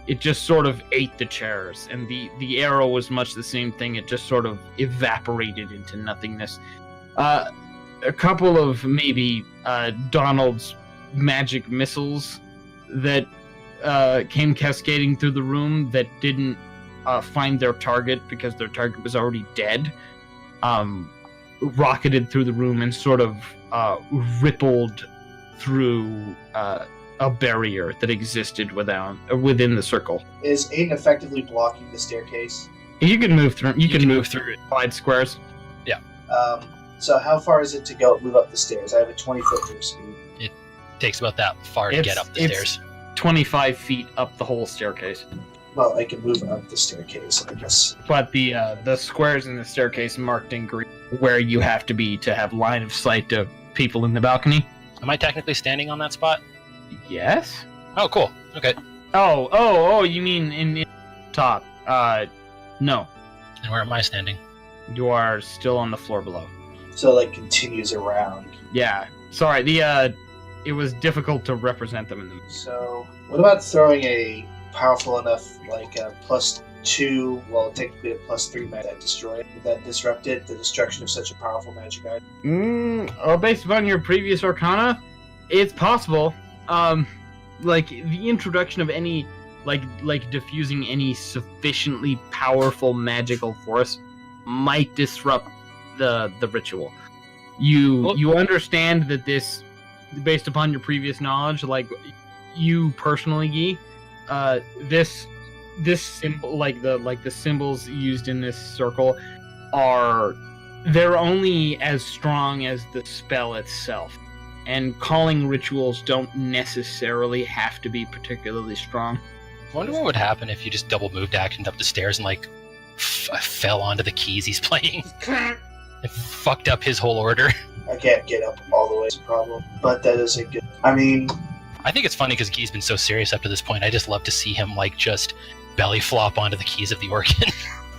it just sort of ate the chairs, and the arrow was much the same thing. It just sort of evaporated into nothingness. A couple of maybe Donald's magic missiles that came cascading through the room that didn't find their target because their target was already dead. Rocketed through the room and sort of rippled through a barrier that existed within the circle. Is Aiden effectively blocking the staircase? You can move through. You can move through 5 squares. Yeah. So how far is it to go move up the stairs? I have a 20-foot move speed. It takes about that far to get up the stairs. 25 feet up the whole staircase. Well, I can move up the staircase, I guess. But the squares in the staircase marked in green where you have to be to have line of sight to people in the balcony. Am I technically standing on that spot? Yes. Oh, cool. Okay. Oh, you mean in top. No. And where am I standing? You are still on the floor below. So, like, continues around. Yeah. Sorry, it was difficult to represent them in the... So, what about throwing a powerful enough, like, a +2, well, technically a +3 magic that destroy it? Would that disrupt it, the destruction of such a powerful magic item? Based upon your previous arcana, it's possible. Like, the introduction of any, like diffusing any sufficiently powerful magical force might disrupt the ritual. You understand that this, based upon your previous knowledge, like, you personally, Guy, this symbol, like the symbols used in this circle, they're only as strong as the spell itself. And calling rituals don't necessarily have to be particularly strong. I wonder what would happen if you just double moved actions up the stairs and, like, fell onto the keys he's playing. It fucked up his whole order. I can't get up all the way, it's a problem. But that is a good... I mean... I think it's funny because Guy's been so serious up to this point. I just love to see him, like, just belly flop onto the keys of the organ.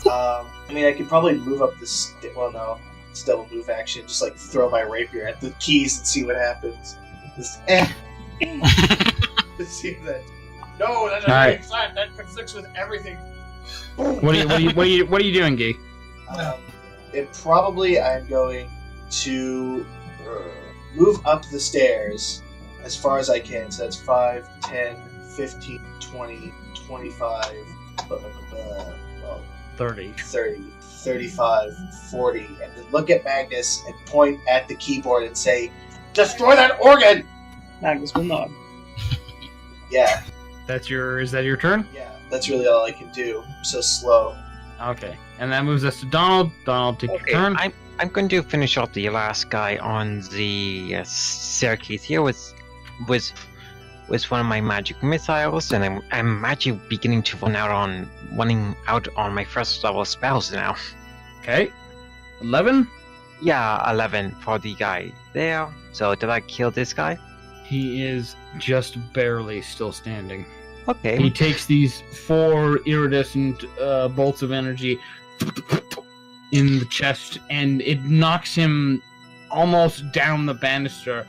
I mean, I could probably move up this... Well, no. It's double move action. Just, like, throw my rapier at the keys and see what happens. Just, see that. No, that's not right. Side. That conflicts with everything. What are you doing, Guy? I'm going to move up the stairs as far as I can. So that's 5, 10, 15, 20, 25, 30, 35, 40, and then look at Magnus and point at the keyboard and say, "Destroy that organ!" Magnus will nod. Yeah. Is that your turn? Yeah, that's really all I can do. I'm so slow. Okay, and that moves us to Donald. Donald, take your turn. I'm going to finish off the last guy on the staircase here with one of my magic missiles, and I'm actually beginning to running out on my first level spells now. Okay, 11. Yeah, 11 for the guy there. So did I kill this guy? He is just barely still standing. Okay. He takes these 4 iridescent bolts of energy in the chest, and it knocks him almost down the banister,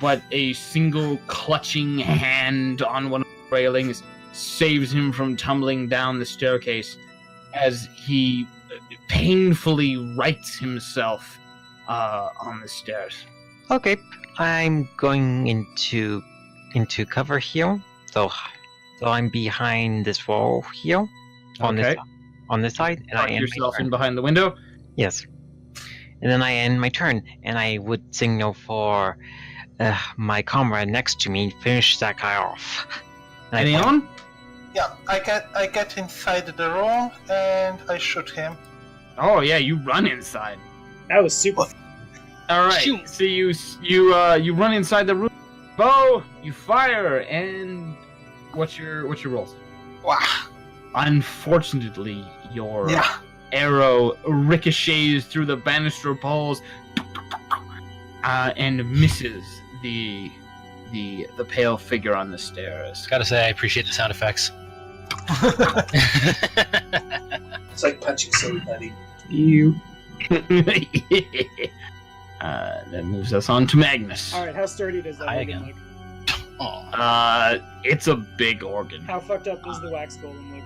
but a single clutching hand on one of the railings saves him from tumbling down the staircase as he painfully rights himself on the stairs. Okay, I'm going into cover here. So I'm behind this wall here on this side, and I end yourself in behind the window. Yes, and then I end my turn, and I would signal for my comrade next to me, finish that guy off. Any on? Yeah, I get inside the room and I shoot him. Oh yeah, you run inside. That was super. All right, shoot. So you run inside the room. Bow, you fire, and what's your rolls? Wow. Unfortunately, your arrow ricochets through the banister poles and misses the pale figure on the stairs. Gotta say, I appreciate the sound effects. It's like punching somebody. You. That moves us on to Magnus. Alright, how sturdy does that organ look? It's a big organ. How fucked up does the wax golem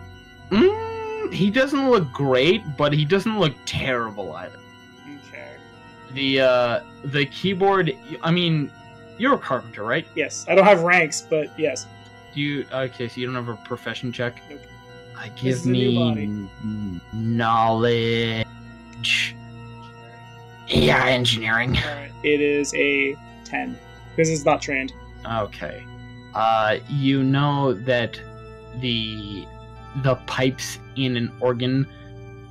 look? He doesn't look great, but he doesn't look terrible either. Okay. The keyboard. I mean, you're a carpenter, right? Yes. I don't have ranks, but yes. Do you? Okay, so you don't have a profession check. Nope. Give me knowledge. Yeah, engineering. All right. It is a 10 because it's not trained. Okay. You know that the pipes in an organ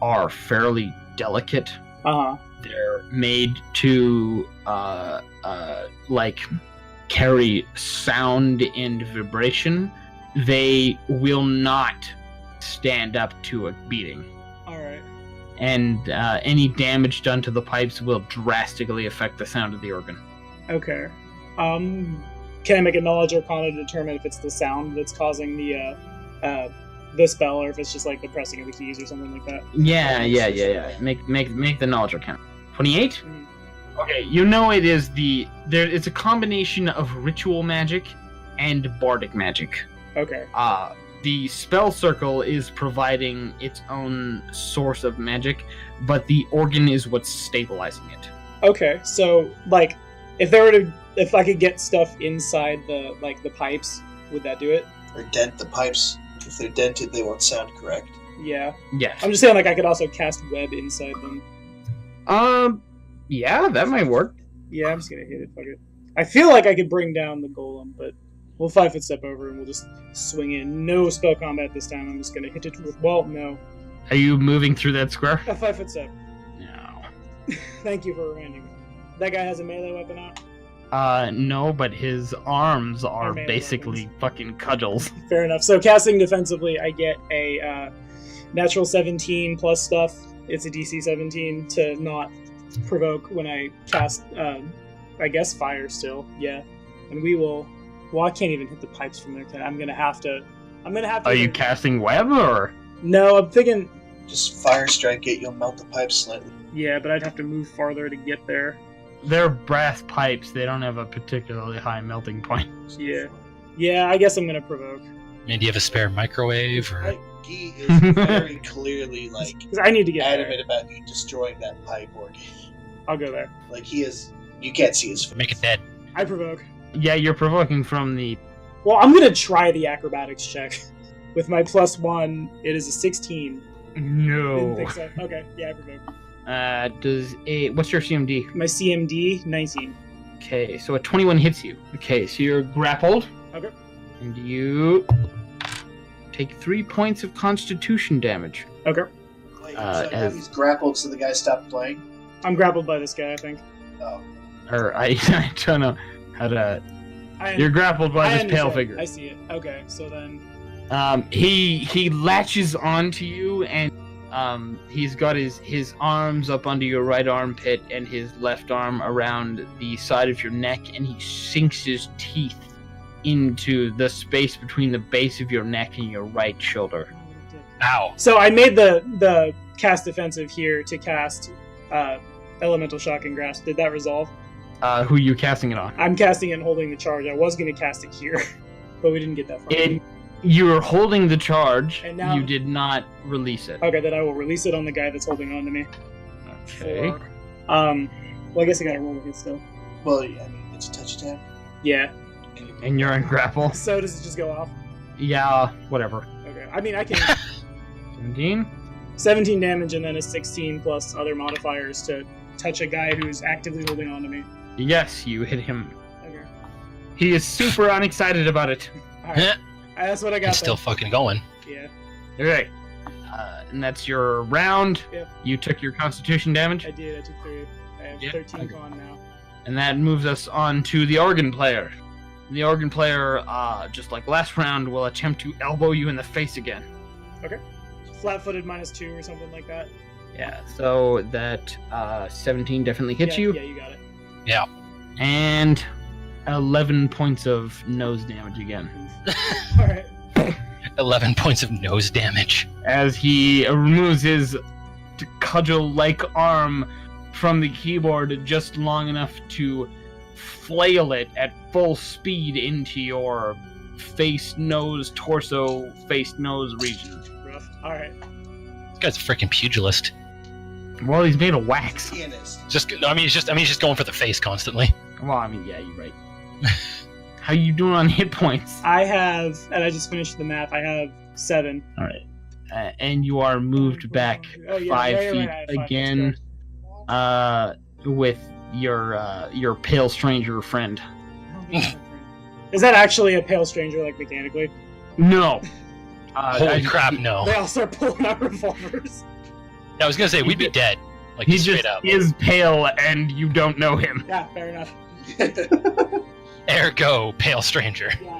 are fairly delicate. They're made to like carry sound and vibration. They will not stand up to a beating. All right. And any damage done to the pipes will drastically affect the sound of the organ. Okay. Can I make a knowledge arcana to determine if it's the sound that's causing the spell, or if it's just like the pressing of the keys or something like that? Yeah. Make the knowledge arcana. 28? Mm. Okay, you know it is it's a combination of ritual magic and bardic magic. Okay. The spell circle is providing its own source of magic, but the organ is what's stabilizing it. Okay, so like, if I could get stuff inside the pipes, would that do it? Or dent the pipes. If they're dented, they won't sound correct. Yeah. Yes. I'm just saying, like, I could also cast web inside them. Yeah, that might work. Yeah, I'm just gonna hit it. Fuck it. I feel like I could bring down the golem, but we'll 5-foot step over and we'll just swing in. No spell combat this time. I'm just gonna hit it with. Well, no. Are you moving through that square? A 5-foot step. No. Thank you for reminding me. That guy has a melee weapon out? No, but his arms are melee basically weapons. fucking cudgels. Fair enough. So casting defensively, I get a natural 17 plus stuff. It's a DC 17 to not provoke when I cast, I guess, fire still. Yeah. And we will... Well, I can't even hit the pipes from there. I'm gonna have to... Are you casting web, or...? No, I'm thinking... Just fire strike it, you'll melt the pipe slightly. Yeah, but I'd have to move farther to get there. They're brass pipes. They don't have a particularly high melting point. Yeah. Yeah, I guess I'm gonna provoke. And do you have a spare microwave? Or... He is very clearly, like, Because I need to get adamant there. about you destroying that pipe organ. I'll go there. Like, he is... You can't see his face. Make it dead. I provoke. Yeah, you're provoking from the... Well, I'm gonna try the acrobatics check. With my +1, it is a 16. No. Didn't think so. Okay, yeah, I provoke. What's your CMD? My CMD, 19. Okay, so a 21 hits you. Okay, so you're grappled. Okay. And you take 3 points of constitution damage. Okay. Wait, as- so he's grappled so the guy stopped playing? I'm grappled by this guy, I think. Oh. Or I don't know how to... You're grappled by this pale understand. figure. I see it. Okay, so then... He latches onto you, and he's got his arms up under your right armpit and his left arm around the side of your neck, and he sinks his teeth into the space between the base of your neck and your right shoulder. Ow. So I made the cast defensive here to cast Elemental Shock and Grasp. Did that resolve? Who are you casting it on? I'm casting it and holding the charge. I was going to cast it here, but we didn't get that far. You were holding the charge, And now- you did not release it. Okay, then I will release it on the guy that's holding on to me. Okay. Well, I guess I gotta roll with it still. Well, yeah, I mean, it's a touch attack. Yeah. And you're in grapple? So does it just go off? Yeah, whatever. Okay. I mean, I can... 17? 17 damage and then a 16 plus other modifiers to touch a guy who's actively holding on to me. Yes, you hit him. Okay. He is super unexcited about it. Alright. That's what I got. It's still fucking going. Yeah. Okay. And that's your round. Yep. You took your constitution damage. I did. I took 3. I have Yep. 13 Okay. con now. And that moves us on to the organ player. The organ player, just like last round, will attempt to elbow you in the face again. Flat-footed -2 or something like that. Yeah, so that 17 definitely hits Yeah, you. Yeah, you got it. Yeah. And 11 points of nose damage again. Alright. 11 points of nose damage. As he removes his cudgel-like arm from the keyboard just long enough to flail it at full speed into your face-nose, torso, face-nose region. Rough. Alright. This guy's a freaking pugilist. Well, he's made of wax. Pianist. He's just going for the face constantly. Well, I mean, yeah, you're right. How you doing on hit points? I have, and I just finished the math. I have 7. All right. And you are moved back 5 feet again, with your pale stranger friend. Is that actually a pale stranger, like mechanically? No. Holy crap! No. They all start pulling out revolvers. I was gonna say we'd be dead. Like He straight just up. is pale, and you don't know him. Yeah, fair enough. Ergo, pale stranger. Yeah.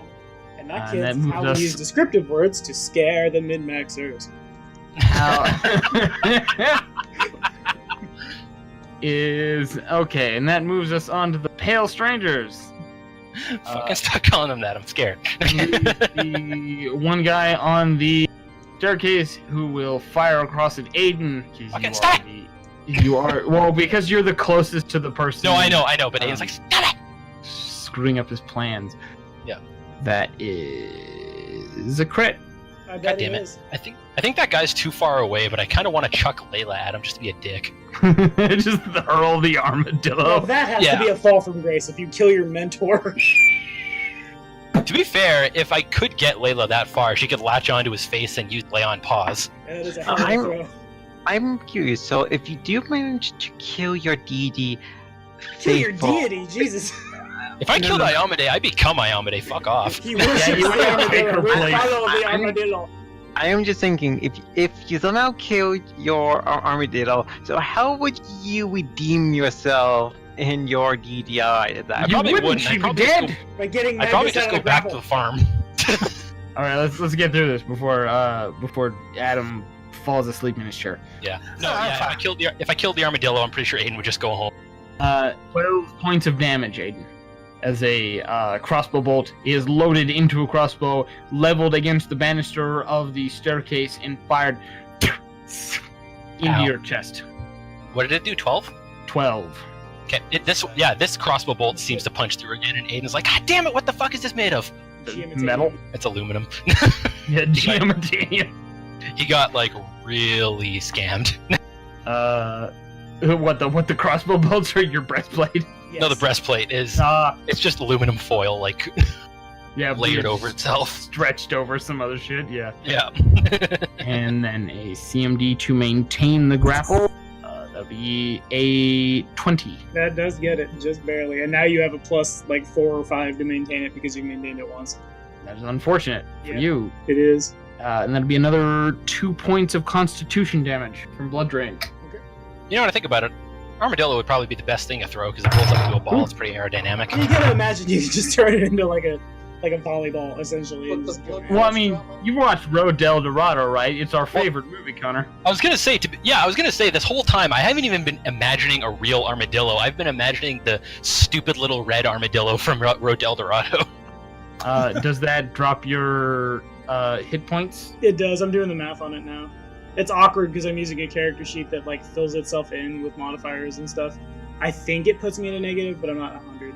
And that, And that kids, moves how we us- use descriptive words to scare the min-maxers. Is okay, and that moves us on to the pale strangers. Fucking stop calling them that. I'm scared. The one guy on the staircase who will fire across at Aiden. 'Cause Fucking stop! You are well because you're the closest to the person. No, I know, but Aiden's like, stop it! Screwing up his plans. Yeah. That is a crit. I bet God damn it. is. I think that guy's too far away, but I kind of want to chuck Layla at him just to be a dick. Just hurl the armadillo. Well, that has Yeah. to be a fall from grace if you kill your mentor. To be fair, if I could get Layla that far, she could latch onto his face and use lay on pause. That is a hell of a I'm- throw. I'm curious. So, if you do manage to kill your deity, Kill your faithful- deity, Jesus. If I killed Iomade, I become Iomade. Fuck off. He worships you would the have to take her armadillo. We place. follow the I'm- armadillo. I am just thinking, if you somehow kill your armadillo, so how would you redeem yourself in your DDI? I That probably wouldn't, wouldn't. she'd I'd be probably just dead. By getting I'd probably Magus just out go of the back to grapple. the farm. All right, let's get through this before Adam falls asleep in his chair. Yeah. No. Yeah. If I killed the armadillo, I'm pretty sure Aiden would just go home. 12 points of damage, Aiden. As a crossbow bolt is loaded into a crossbow, leveled against the banister of the staircase, and fired into Ow. your chest. What did it do? 12. 12. Okay. This crossbow bolt seems to punch through again, and Aiden's like, God damn it! What the fuck is this made of? Metal? It's aluminum. Yeah, geometry. He got like really scammed. What the crossbow bolts are your breastplate? Yes. No, the breastplate is. It's just aluminum foil, like Yeah, layered it's over itself. stretched over some other shit. Yeah. Yeah. And then a CMD to maintain the grapple. That'll be a 20. That does get it, just barely. And now you have a plus like 4 or 5 to maintain it because you maintained it once. That is unfortunate for Yeah. you. It is. And that'll be another 2 points of Constitution damage from Blood Drain. You know what I think about it? Armadillo would probably be the best thing to throw because it rolls up into a ball. It's pretty aerodynamic. You gotta imagine you can just turn it into like a volleyball essentially. And just go- Well, I mean, you watched Road Del Dorado, right? It's our favorite movie, Connor. I was gonna say this whole time I haven't even been imagining a real armadillo. I've been imagining the stupid little red armadillo from Road to El Dorado. Does that drop your hit points? It does. I'm doing the math on it now. It's awkward because I'm using a character sheet that like fills itself in with modifiers and stuff. I think it puts me in a negative, but I'm not 100.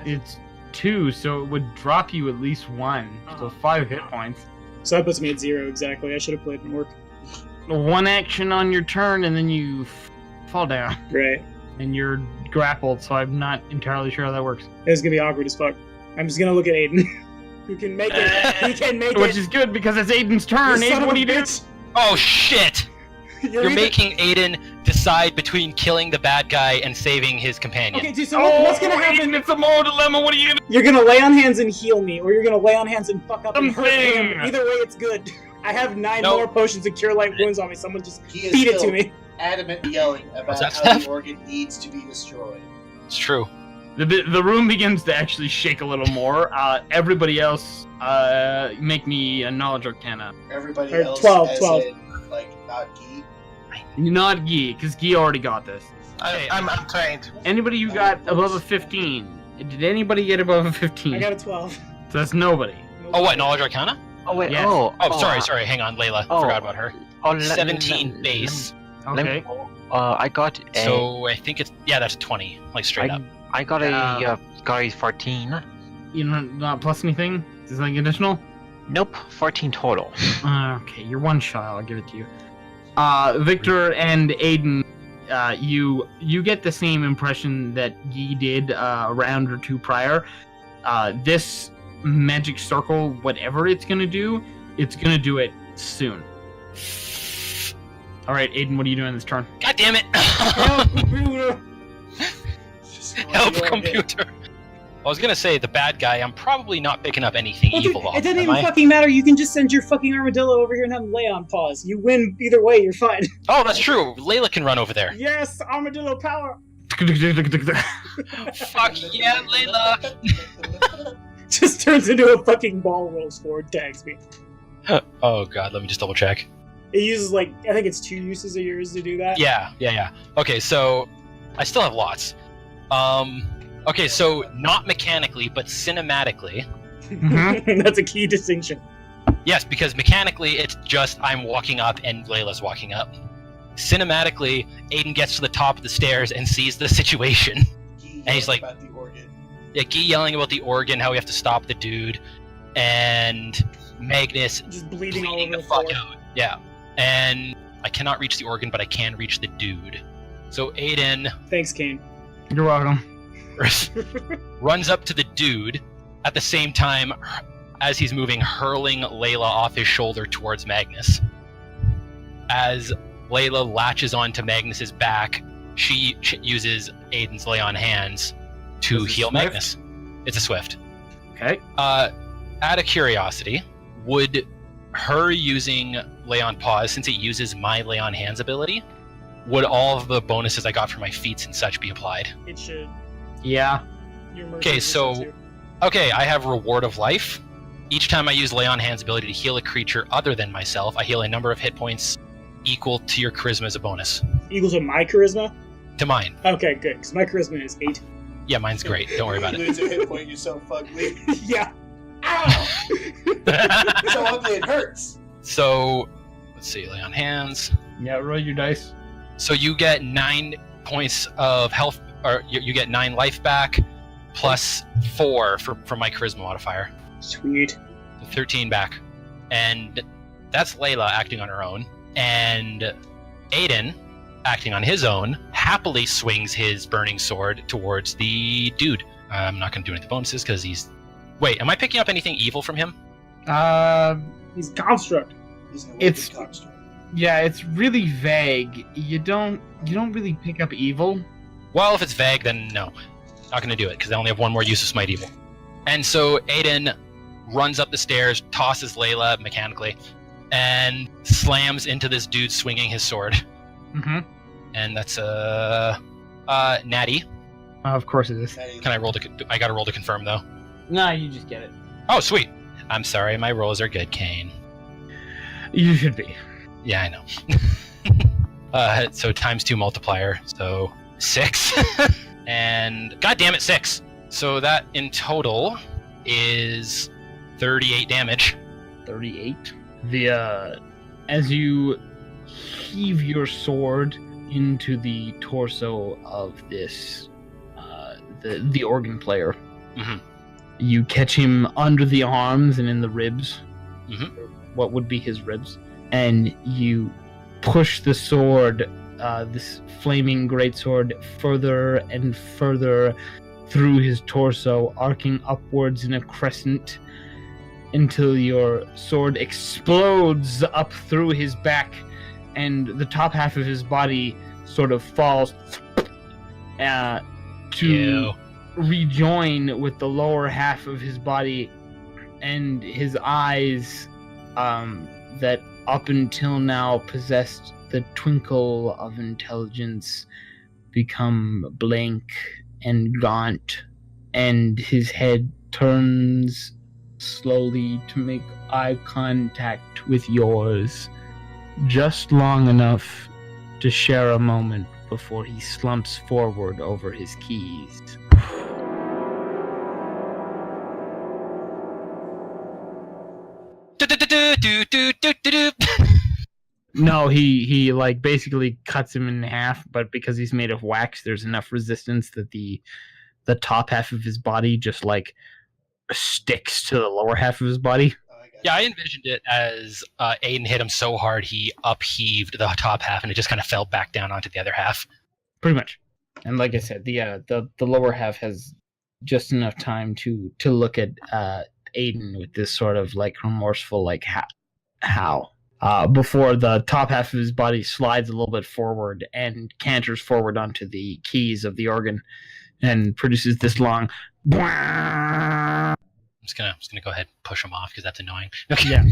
It's 2, so it would drop you at least 1. So 5 hit points. So that puts me at 0 exactly. I should have played more. 1 action on your turn, and then you fall down. Right. And you're grappled, so I'm not entirely sure how that works. It's gonna be awkward as fuck. I'm just gonna look at Aiden. Who can make it? He can make Which it. is good, because it's Aiden's turn. You son Aiden, of what a do you do? bitch. Oh shit! You're either- making Aiden decide between killing the bad guy and saving his companion. Okay, dude. So what's gonna happen? Aiden, it's a moral dilemma. What are you gonna do? You're gonna lay on hands and heal me, or you're gonna lay on hands and fuck up and hurt Something. him. Either way, it's good. I have 9 No. more potions of cure light wounds on me. Someone just He is feed it to still me. adamant yelling about What's that, how Steph? the organ needs to be destroyed. It's true. The room begins to actually shake a little more. Everybody else, make me a knowledge arcana. Everybody Or else 12, as 12. in, like, not Gee. Not Guy, because Guy already got this. I'm untrained. Anybody you got above a 15? Did anybody get above a 15? I got a 12. So that's nobody. Oh, what? Knowledge Arcana? Oh wait. Yes. Oh, sorry. Hang on, Layla. Oh. Forgot about her. Oh, 17 base. Okay. I got a. So I think that's 20, like straight up. I got a 14. You know, not plus anything? Is there something additional? Nope, 14 total. Okay, you're one shy. I'll give it to you. Victor and Aiden, you get the same impression that Yi did a round or two prior. This magic circle, whatever it's gonna do it soon. All right, Aiden, what are you doing this turn? God damn it! Help, computer. I was gonna say the bad guy. I'm probably not picking up anything evil off. It doesn't am even I? fucking matter. You can just send your fucking armadillo over here and have him lay on pause. You win either way. You're fine. Oh, that's true. Layla can run over there. Yes, armadillo power. Fuck yeah, Layla. Just turns into a fucking ball rolls forward, tags me. Oh god, let me just double check. It uses I think it's 2 uses of yours to do that. Yeah. Okay, so I still have lots. Okay, so not mechanically, but cinematically. That's a key distinction. Yes, because mechanically it's just I'm walking up and Layla's walking up. Cinematically, Aiden gets to the top of the stairs and sees the situation. And he's like, about the organ. Yeah, Guy yelling about the organ, how we have to stop the dude, and Magnus Just bleeding all over the the fuck floor. out. Yeah, and I cannot reach the organ, but I can reach the dude. So Aiden Thanks, Kane. You're welcome. runs up to the dude at the same time as he's moving, hurling Layla off his shoulder towards Magnus. As Layla latches onto Magnus's back, she uses Aiden's lay on hands to heal Magnus. It's a swift. Okay. Out of curiosity, would her using lay on pause, since it uses my lay on hands ability, would all of the bonuses I got for my feats and such be applied? It should. Yeah. Your mercy Okay, is so too. Okay, I have Reward of Life. Each time I use Lay on Hands ability to heal a creature other than myself, I heal a number of hit points equal to your charisma as a bonus. Equals to my charisma? To mine. Okay, good, because my charisma is 8. Yeah, mine's great. Don't worry about You it. lose a hit point, you're so fugly. Yeah. Ow! So ugly it hurts. So, let's see, Lay on Hands. Yeah, roll your dice. So you get 9 points of health, or you get 9 life back, plus 4 from my charisma modifier. Sweet. So 13 back. And that's Layla acting on her own. And Aiden, acting on his own, happily swings his burning sword towards the dude. I'm not going to do any of the bonuses because he's... Wait, am I picking up anything evil from him? He's a construct. He's an It's- awakened construct. Yeah, it's really vague. You don't really pick up evil. Well, if it's vague, then no. Not going to do it because I only have one more use of Smite Evil. And so Aiden runs up the stairs, tosses Layla mechanically, and slams into this dude swinging his sword. Mm-hmm. And that's natty. Of course it is. Can I roll to? I got to roll to confirm though. Nah, you just get it. Oh, sweet. I'm sorry, my rolls are good, Kane. You should be. Yeah, I know. So times 2 multiplier, so 6. And god damn it, 6. So that in total is 38 damage. 38. As you heave your sword into the torso of this, the organ player, Mhm. you catch him under the arms and in the ribs, Mhm. what would be his ribs, and you push the sword, this flaming greatsword, further and further through his torso, arcing upwards in a crescent until your sword explodes up through his back, and the top half of his body sort of falls to Ew. rejoin with the lower half of his body, and his eyes that up until now possessed the twinkle of intelligence become blank and gaunt, and his head turns slowly to make eye contact with yours, just long enough to share a moment before he slumps forward over his keys. No, he like basically cuts him in half, but because he's made of wax, there's enough resistance that the top half of his body just like sticks to the lower half of his body. Yeah, I envisioned it as Aiden hit him so hard he upheaved the top half and it just kind of fell back down onto the other half. Pretty much. And like I said, the lower half has just enough time to look at Aiden with this sort of like remorseful like how before the top half of his body slides a little bit forward and canters forward onto the keys of the organ and produces this long. I'm just gonna go ahead and push him off because that's annoying. Okay. Yeah.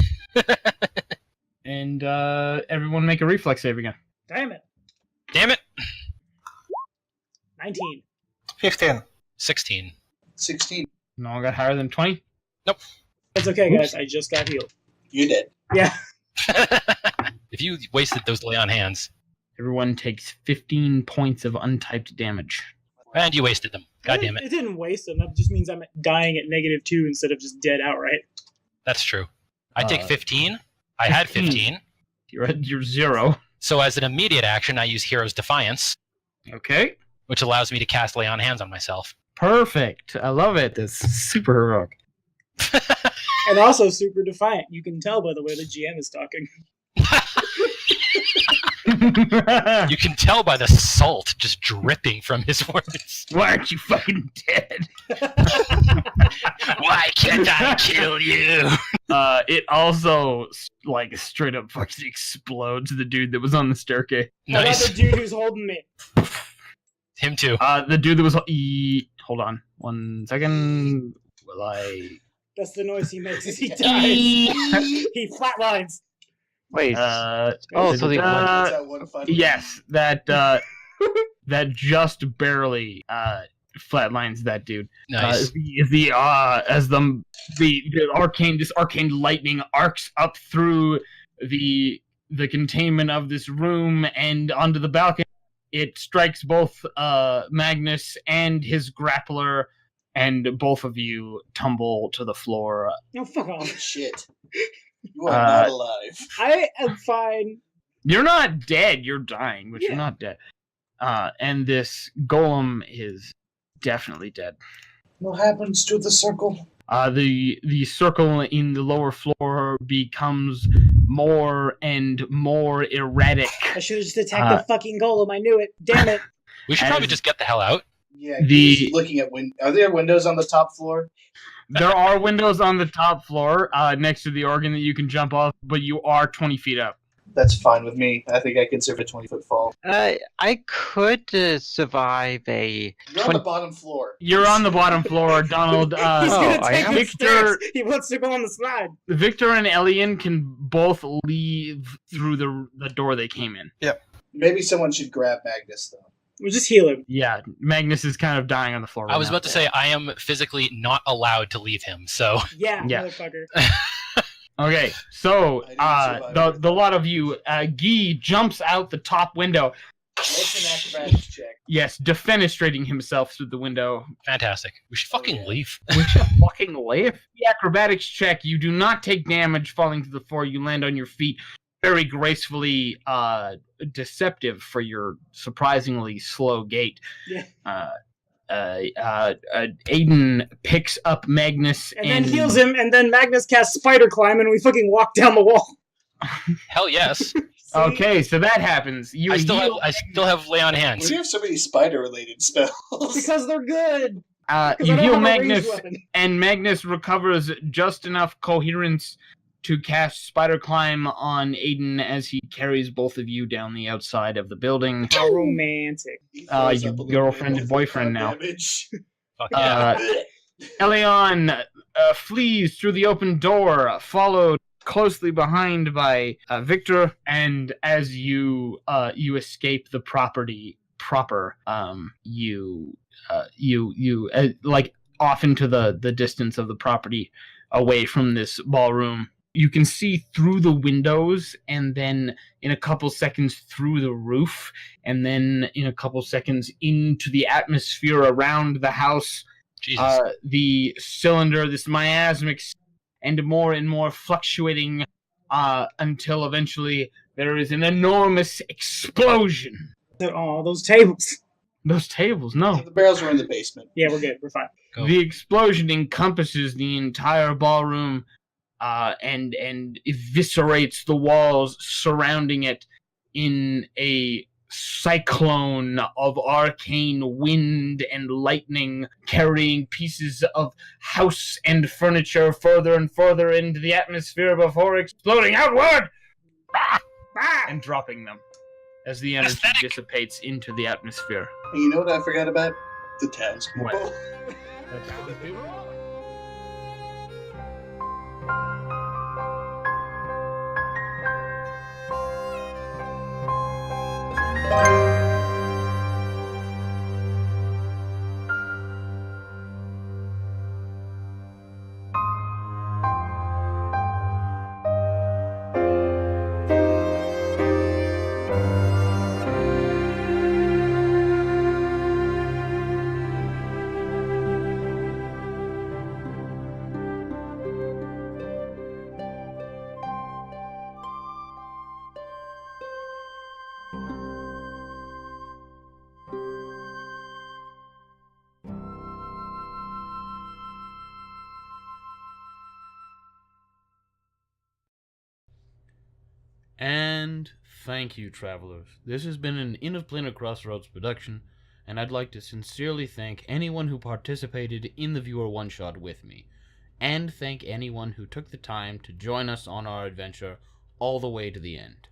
And everyone make a reflex save again. Damn it. 19. 15. 16. 16. No one got higher than 20? It's okay, guys. I just got healed. You did. Yeah. If you wasted those lay on hands. Everyone takes 15 points of untyped damage. And you wasted them. God damn it. It didn't waste them. That just means I'm dying at -2 instead of just dead outright. That's true. I take 15. I had 15. You're at your 0. So as an immediate action, I use Hero's Defiance, Okay. which allows me to cast Lay on Hands on myself. Perfect. I love it. That's super heroic. And also super defiant. You can tell by the way the GM is talking. You can tell by the salt just dripping from his words. Why aren't you fucking dead? Why can't I kill you? It also like straight up fucking explodes the dude that was on the staircase. How about Nice. the dude who's holding me? Him too. The dude that was hold on 1 second. Will I? That's the noise he makes as he dies. He flatlines. Wait. Oh, so the That's that one fun. yes, that that just barely flatlines that dude. Nice. As the arcane lightning arcs up through the containment of this room and onto the balcony, it strikes both Magnus and his grappler, and both of you tumble to the floor. No, fuck off. Shit. You are not alive. I am fine. You're not dead. You're dying, but Yeah. you're not dead. And this golem is definitely dead. What happens to the circle? The circle in the lower floor becomes more and more erratic. I should have just attacked the fucking golem. I knew it. Damn it. We should probably just get the hell out. Yeah, The- he's looking at are there windows on the top floor? There are windows on the top floor next to the organ that you can jump off, but you are 20 feet up. That's fine with me. I think I can survive a 20-foot fall. I could survive a. You're on the bottom floor. You're on the bottom floor, Donald. He's Oh, gonna I take am? the Victor- stairs. He wants to go on the slide. Victor and Helyon can both leave through the door they came in. Maybe someone should grab Magnus, though. We'll just heal him. Yeah, Magnus is kind of dying on the floor right I was now. about to say I am physically not allowed to leave him, so Yeah, Yeah. motherfucker. Okay, so I didn't survive. the lot of you, Guy jumps out the top window. Make an acrobatics check. Yes, defenestrating himself through the window. fantastic. We should fucking yeah. leave. We should fucking leave. The acrobatics check. You do not take damage falling to the floor. You land on your feet, very gracefully. Deceptive for your surprisingly slow gait. Yeah. Aiden picks up Magnus And then heals him, and then Magnus casts Spider Climb, and we fucking walk down the wall. Hell yes. See? Okay, so that happens. You I still heal. have Lay on Why Hands. do you have so many spider-related spells? Because they're good. 'Cause You I don't heal have a ranged Magnus, weapon. and Magnus recovers just enough coherence to cast Spider Climb on Aiden as he carries both of you down the outside of the building. How romantic. He throws your up a little girlfriend bit and of boyfriend now. damage. Fuck yeah. Helyon flees through the open door, followed closely behind by Victor, and as you escape the property proper, you like off into the distance of the property, away from this ballroom. You can see through the windows, and then in a couple seconds through the roof, and then in a couple seconds into the atmosphere around the house. Jesus. The cylinder, this miasmic, and more fluctuating until eventually there is an enormous explosion. Oh, those tables. Those tables, no. The barrels were in the basement. Yeah, we're good. We're fine. Go. The explosion encompasses the entire ballroom and eviscerates the walls surrounding it in a cyclone of arcane wind and lightning, carrying pieces of house and furniture further and further into the atmosphere before exploding outward and dropping them as the energy dissipates into the atmosphere. And you know what I forgot about? The townspeople. What? And thank you, travelers. This has been an Inn of Planar Crossroads production, and I'd like to sincerely thank anyone who participated in the viewer one-shot with me, and thank anyone who took the time to join us on our adventure all the way to the end.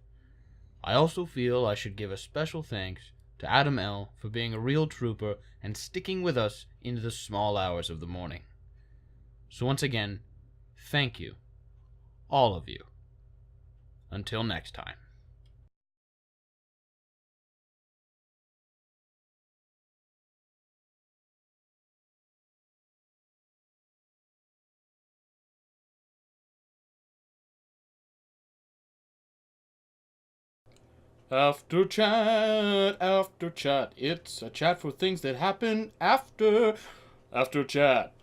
I also feel I should give a special thanks to Adam L. for being a real trooper and sticking with us into the small hours of the morning. So once again, thank you, all of you. Until next time. After chat, it's a chat for things that happen after chat.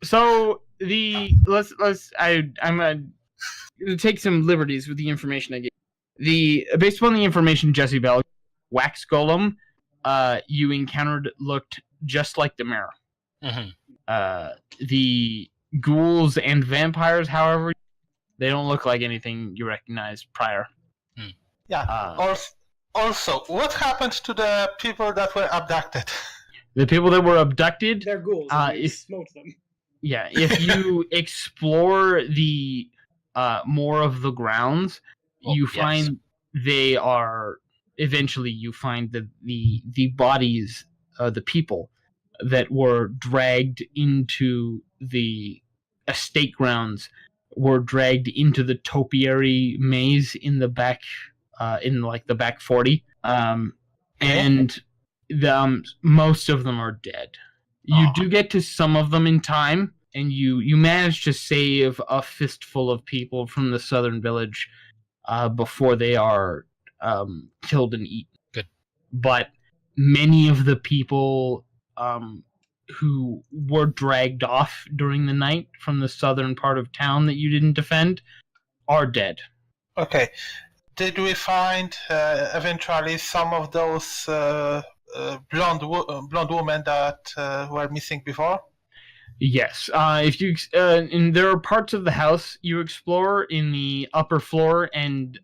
So I'm gonna take some liberties with the information I gave. Based upon the information Jesse Bell, Wax Golem, you encountered looked just like the mirror. Mm-hmm. The ghouls and vampires, however, they don't look like anything you recognized prior. Yeah. Also, what happened to the people that were abducted? The people that were abducted, They're ghouls. You smoked them. yeah, if you explore the more of the grounds, you find they are eventually you find that the bodies, the people that were dragged into the estate grounds were dragged into the topiary maze in the back, in like the back 40, and most of them are dead. You do get to some of them in time, and you manage to save a fistful of people from the southern village before they are killed and eaten. Good. But many of the people who were dragged off during the night from the southern part of town that you didn't defend are dead. Okay. Did we find eventually some of those blonde women that were missing before? Yes. If you and there are parts of the house you explore in the upper floor and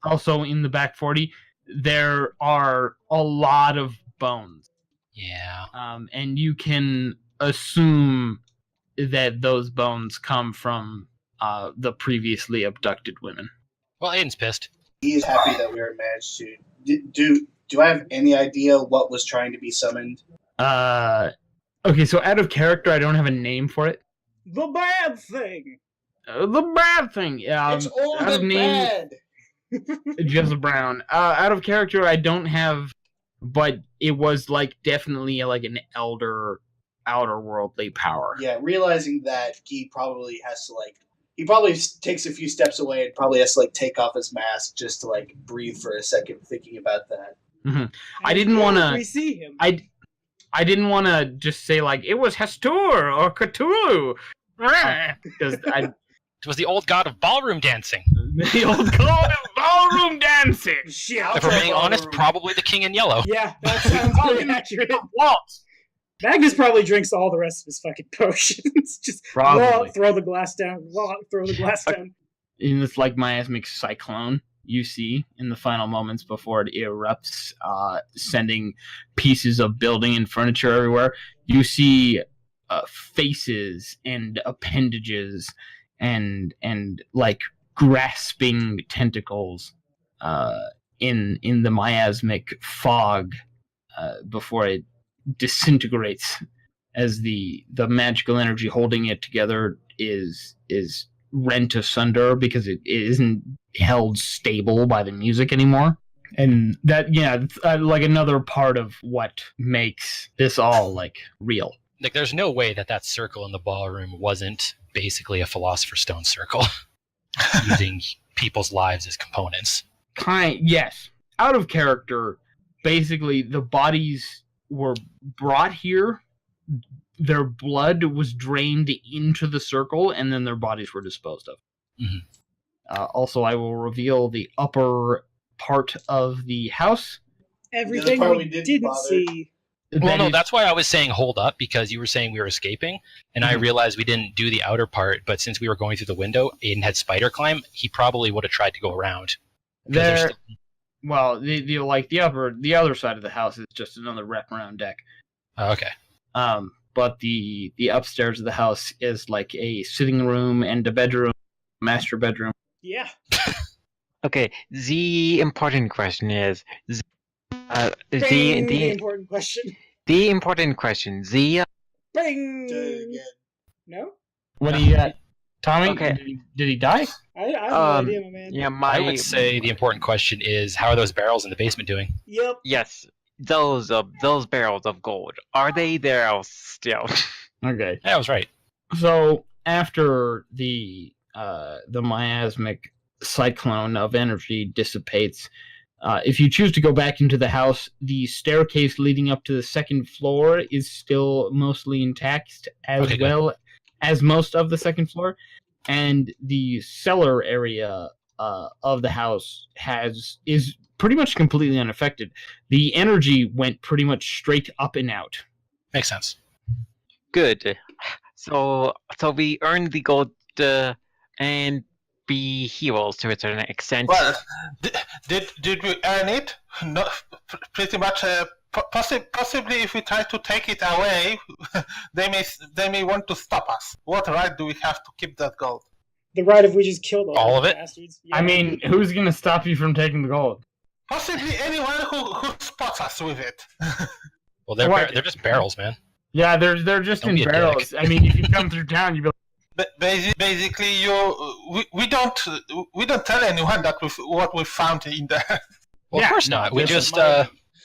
also in the back 40. There are a lot of bones. Yeah. And you can assume that those bones come from the previously abducted women. Well, Aiden's pissed. He is happy that we were managed to. Do I have any idea what was trying to be summoned? Okay, so out of character, I don't have a name for it. The bad thing. The bad thing. It's old out of and name, bad. Just Brown. Out of character, I don't have, but it was like definitely like an elder, outer worldly power. Yeah, realizing that he probably has to he probably takes a few steps away and probably has to take off his mask just to breathe for a second, thinking about that. Mm-hmm. I didn't want to. We see him. I didn't want to just say it was Hestur or Cthulhu, because It was the old god of ballroom dancing. The old god of ballroom dancing. Shit. If we're being honest, probably the king in yellow. Yeah, that sounds pretty accurate. Waltz. Magnus probably drinks all the rest of his fucking potions. Just Probably. throw the glass down. Throw the glass down. In this miasmic cyclone, you see in the final moments before it erupts, sending pieces of building and furniture everywhere. You see faces and appendages and like grasping tentacles in the miasmic fog before it disintegrates as the magical energy holding it together is rent asunder because it isn't held stable by the music anymore. And that, it's, like another part of what makes this all like real. Like, there's no way that circle in the ballroom wasn't basically a Philosopher's Stone circle, using people's lives as components. Yes. Out of character, basically the bodies were brought here, their blood was drained into the circle, and then their bodies were disposed of. Mm-hmm. Also, I will reveal the upper part of the house. Everything we didn't see. Well, no, that's why I was saying hold up, because you were saying we were escaping, and I realized we didn't do the outer part, but since we were going through the window, Aiden had spider climb, he probably would have tried to go around. Well, the other side of the house is just another wraparound deck. Oh, okay. But the upstairs of the house is like a sitting room and a bedroom, master bedroom. Yeah. Okay, the important question is the important question. The important question. Bing. No. What do you got, Tommy? Okay. Did he die? I have no idea, my man. Yeah, I would say the important question is, how are those barrels in the basement doing? Yep. Yes, those barrels of gold, are they there still? Okay. Yeah, I was right. So after the miasmic cyclone of energy dissipates, if you choose to go back into the house, the staircase leading up to the second floor is still mostly intact, as well as most of the second floor, and the cellar area of the house is pretty much completely unaffected. The energy went pretty much straight up and out. Makes sense. Good. So we earned the gold and be heroes to a certain extent. Well, did we earn it? No, pretty much. Possibly, if we try to take it away, they may want to stop us. What right do we have to keep that gold? The right if we just killed all of it? bastards. Yeah. I mean, who's gonna stop you from taking the gold? Possibly anyone who spots us with it. Well, they're just barrels, man. Yeah, they're just Don't in be a barrels. dick. I mean, if you come through town, you'd be But basically, we don't tell anyone that what we found in there. Well, Yeah, of course no, not. We this just,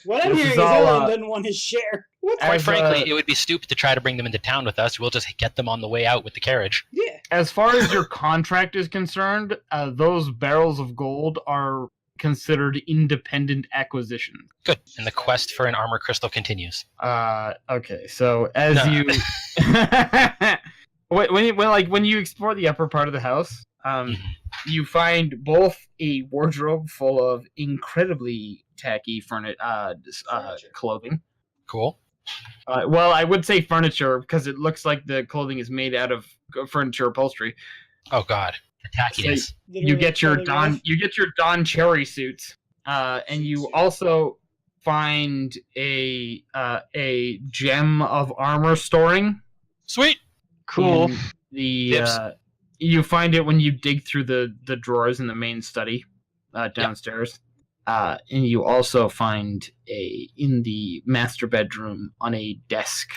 What I'm This hearing is is all, Helyon doesn't want his share. What? quite As, frankly, it would be stupid to try to bring them into town with us. We'll just get them on the way out with the carriage. Yeah. As far as your contract is concerned, those barrels of gold are considered independent acquisitions. Good. And the quest for an armor crystal continues. Okay, so as No. you when you explore the upper part of the house, you find both a wardrobe full of incredibly tacky clothing. Cool. Well, I would say furniture because it looks like the clothing is made out of furniture upholstery. Oh God, the tackiness. You get your Don Cherry suits, and you also find a gem of armor storing. Sweet. Cool. You find it when you dig through the drawers in the main study downstairs. And you also find in the master bedroom on a desk,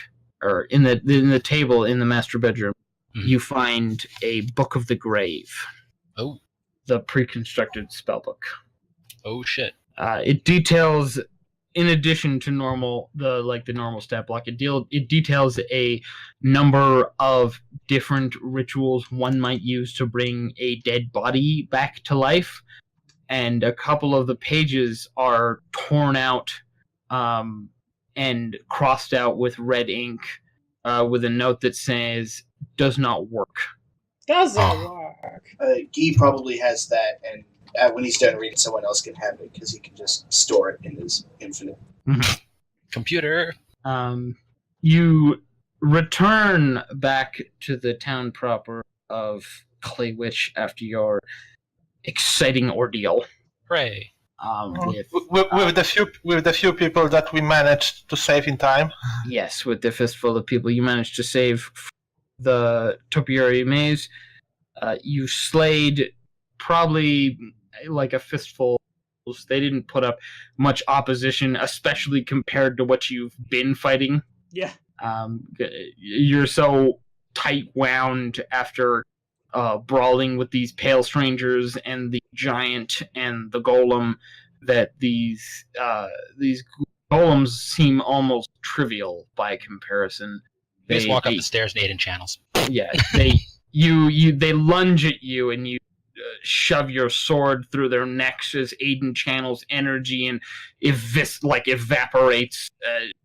or in the table in the master bedroom, you find a Book of the Grave. Oh. The pre-constructed spellbook. Oh shit. It details, in addition to the normal stat block, it details a number of different rituals one might use to bring a dead body back to life. And a couple of the pages are torn out and crossed out with red ink with a note that says, "Does not work." Doesn't work. Guy probably has that, and when he's done reading, someone else can have it because he can just store it in his infinite computer. You return back to the town proper of Claywitch after your exciting ordeal. Hooray! With the few people that we managed to save in time. Yes, with the fistful of people you managed to save the topiary maze. You slayed probably like a fistful. They didn't put up much opposition, especially compared to what you've been fighting. Yeah. You're so tight-wound after brawling with these pale strangers and the giant and the golem that these golems seem almost trivial by comparison. They just walk up the stairs and Aiden channels. Yeah, they lunge at you and you shove your sword through their necks as Aiden channels energy and evaporates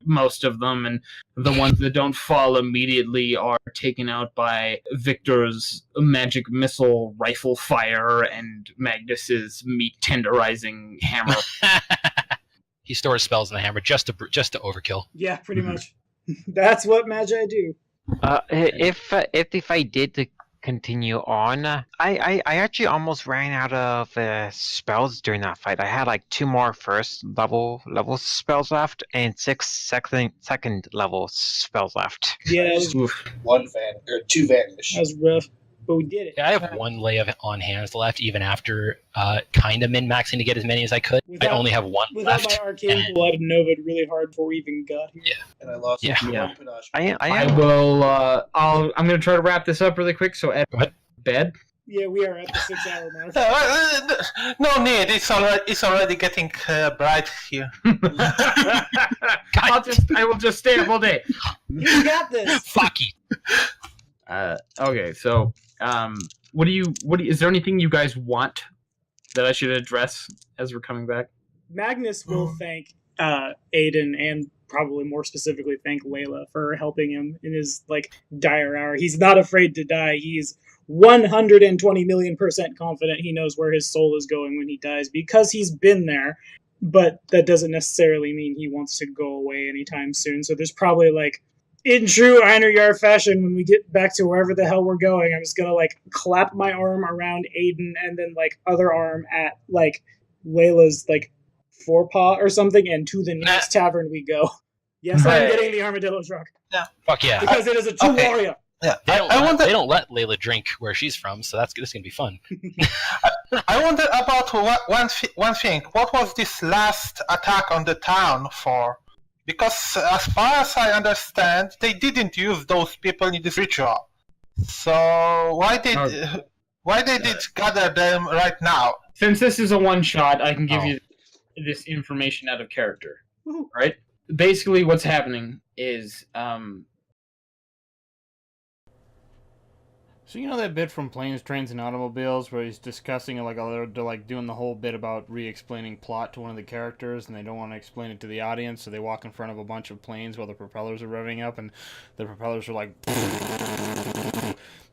most of them, and the ones that don't fall immediately are taken out by Victor's magic missile rifle fire and Magnus's meat tenderizing hammer. He stores spells in the hammer just to overkill. Yeah, pretty much. That's what Magi do. If I did continue on, I actually almost ran out of spells during that fight. I had like 2 more first level spells left and 6 second level spells left. Yeah, 2 vanish. that was rough, but we did it. Yeah, I have 1 lay of on hands left, even after kind of min-maxing to get as many as I could. I only have 1 Without left. my arcane pull, I'd have Nova'd really hard before we even got here. Yeah. And I lost Yeah. one panache. I will. I'm going to try to wrap this up really quick. So, Ed, Go ahead. bed. Yeah, we are at the 6-hour mark. No need. It's already getting bright here. I will just stay up all day. You got this. Fuck you. Okay, so is there anything you guys want that I should address as we're coming back? Magnus will thank Aiden and probably more specifically thank Layla for helping him in his dire hour. He's not afraid to die. He's 120 million% confident he knows where his soul is going when he dies because he's been there, but that doesn't necessarily mean he wants to go away anytime soon. So there's probably in true Einar fashion, when we get back to wherever the hell we're going, I'm just gonna clap my arm around Aiden and then other arm at Layla's forepaw or something, and to the nearest tavern we go. Yes, I'm getting the armadillo truck. Yeah. Fuck yeah. Because it is a true warrior. Yeah. They don't let Layla drink where she's from, so this is gonna be fun. I wonder about one thing. What was this last attack on the town for? Because as far as I understand, they didn't use those people in this ritual. So why they did gather them right now? Since this is a one-shot, I can give you this information out of character. Right? Basically, what's happening is... So you know that bit from Planes, Trains, and Automobiles where he's discussing they're doing the whole bit about re-explaining plot to one of the characters, and they don't want to explain it to the audience, so they walk in front of a bunch of planes while the propellers are revving up, and the propellers are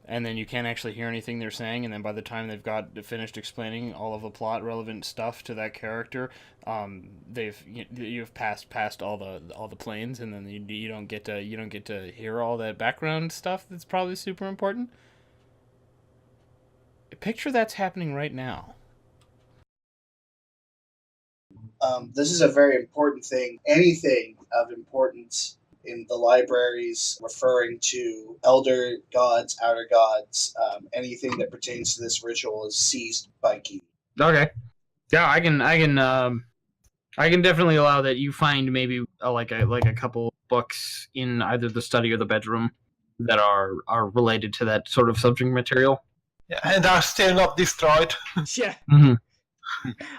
and then you can't actually hear anything they're saying, and then by the time they've got finished explaining all of the plot relevant stuff to that character, you've passed all the planes, and then you don't get to hear all that background stuff that's probably super important. Picture that's happening right now. This is a very important thing. Anything of importance in the libraries referring to elder gods, outer gods, anything that pertains to this ritual is seized by Key. Okay. Yeah, I can definitely allow that. You find maybe a couple books in either the study or the bedroom that are related to that sort of subject material. Yeah, and are still not destroyed. Yeah. Mm-hmm.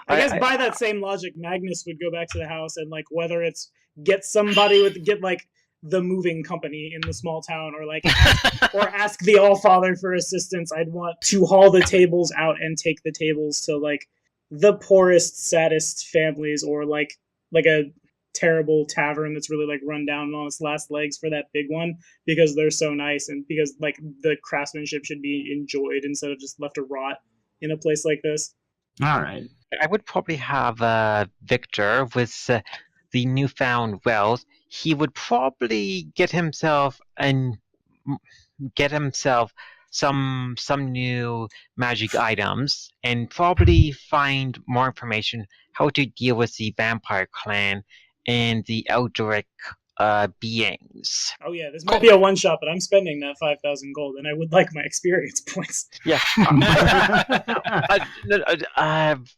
I guess by that same logic, Magnus would go back to the house and whether it's get the moving company in the small town or ask the Allfather for assistance. I'd want to haul the tables out and take the tables to the poorest, saddest families or a terrible tavern that's really run down on its last legs for that big one because they're so nice and because the craftsmanship should be enjoyed instead of just left to rot in a place like this. All right. I would probably have Victor with the newfound wealth. He would probably get himself some new magic items, and probably find more information how to deal with the vampire clan and the Eldritch beings. Oh yeah, this might be a one shot, but I'm spending that 5,000 gold, and I would like my experience points. Yeah.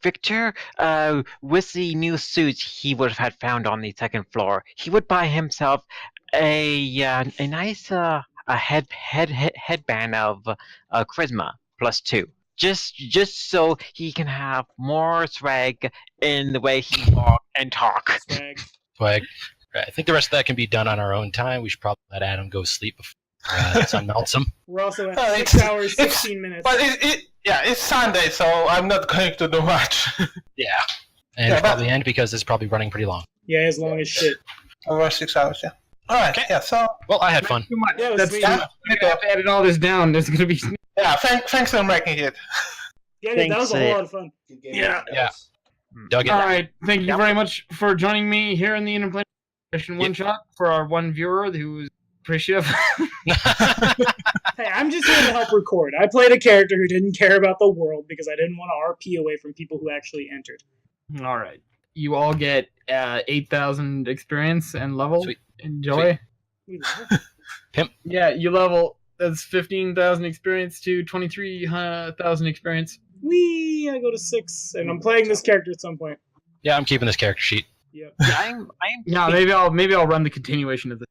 Victor, with the new suits he would have had found on the second floor, he would buy himself a nice headband of charisma +2. Just so he can have more swag in the way he walk and talk. Swag. Right, I think the rest of that can be done on our own time. We should probably let Adam go sleep before the sun melts him. We're also at 6 hours, 16 minutes. But it's Sunday, so I'm not going to do much. Yeah. And it'll probably end because it's probably running pretty long. Yeah, as long as shit. Over 6 hours, yeah. Alright, yeah, so... Well, I had fun. Too much. Yeah, it was That's sweet. too much. I have to edit all this down. There's going to be... Yeah, thanks for making it. Yeah, that was a whole lot of fun. Yeah. Dug it. All right. Thank you very much for joining me here in the Interplay one shot for our one viewer who's appreciative. Hey, I'm just here to help record. I played a character who didn't care about the world because I didn't want to RP away from people who actually entered. All right. You all get 8,000 experience and level. Sweet. Enjoy. Sweet. Pimp. Yeah, you level. That's 15,000 experience to 23,000 experience. Whee! I go to 6, and I'm playing this character at some point. Yeah, I'm keeping this character sheet. Yep. Yeah, maybe I'll run the continuation of this.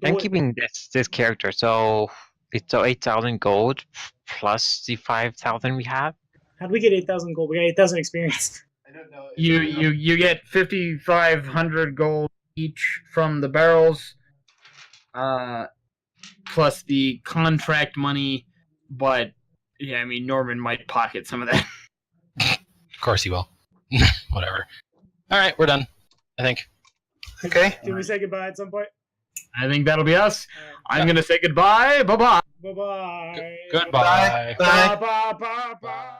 I'm keeping this character, so it's 8,000 gold plus the 5,000 we have. How'd we get 8,000 gold? We got 8,000 experience. I don't know. You get 5,500 gold each from the barrels, plus the contract money. But yeah, I mean Norman might pocket some of that. Of course he will. Whatever. All right, we're done. I think. Okay. Can we say goodbye at some point? I think that'll be us. I'm gonna say goodbye. Bye bye. Bye-bye. Goodbye. Bye. Bye-bye.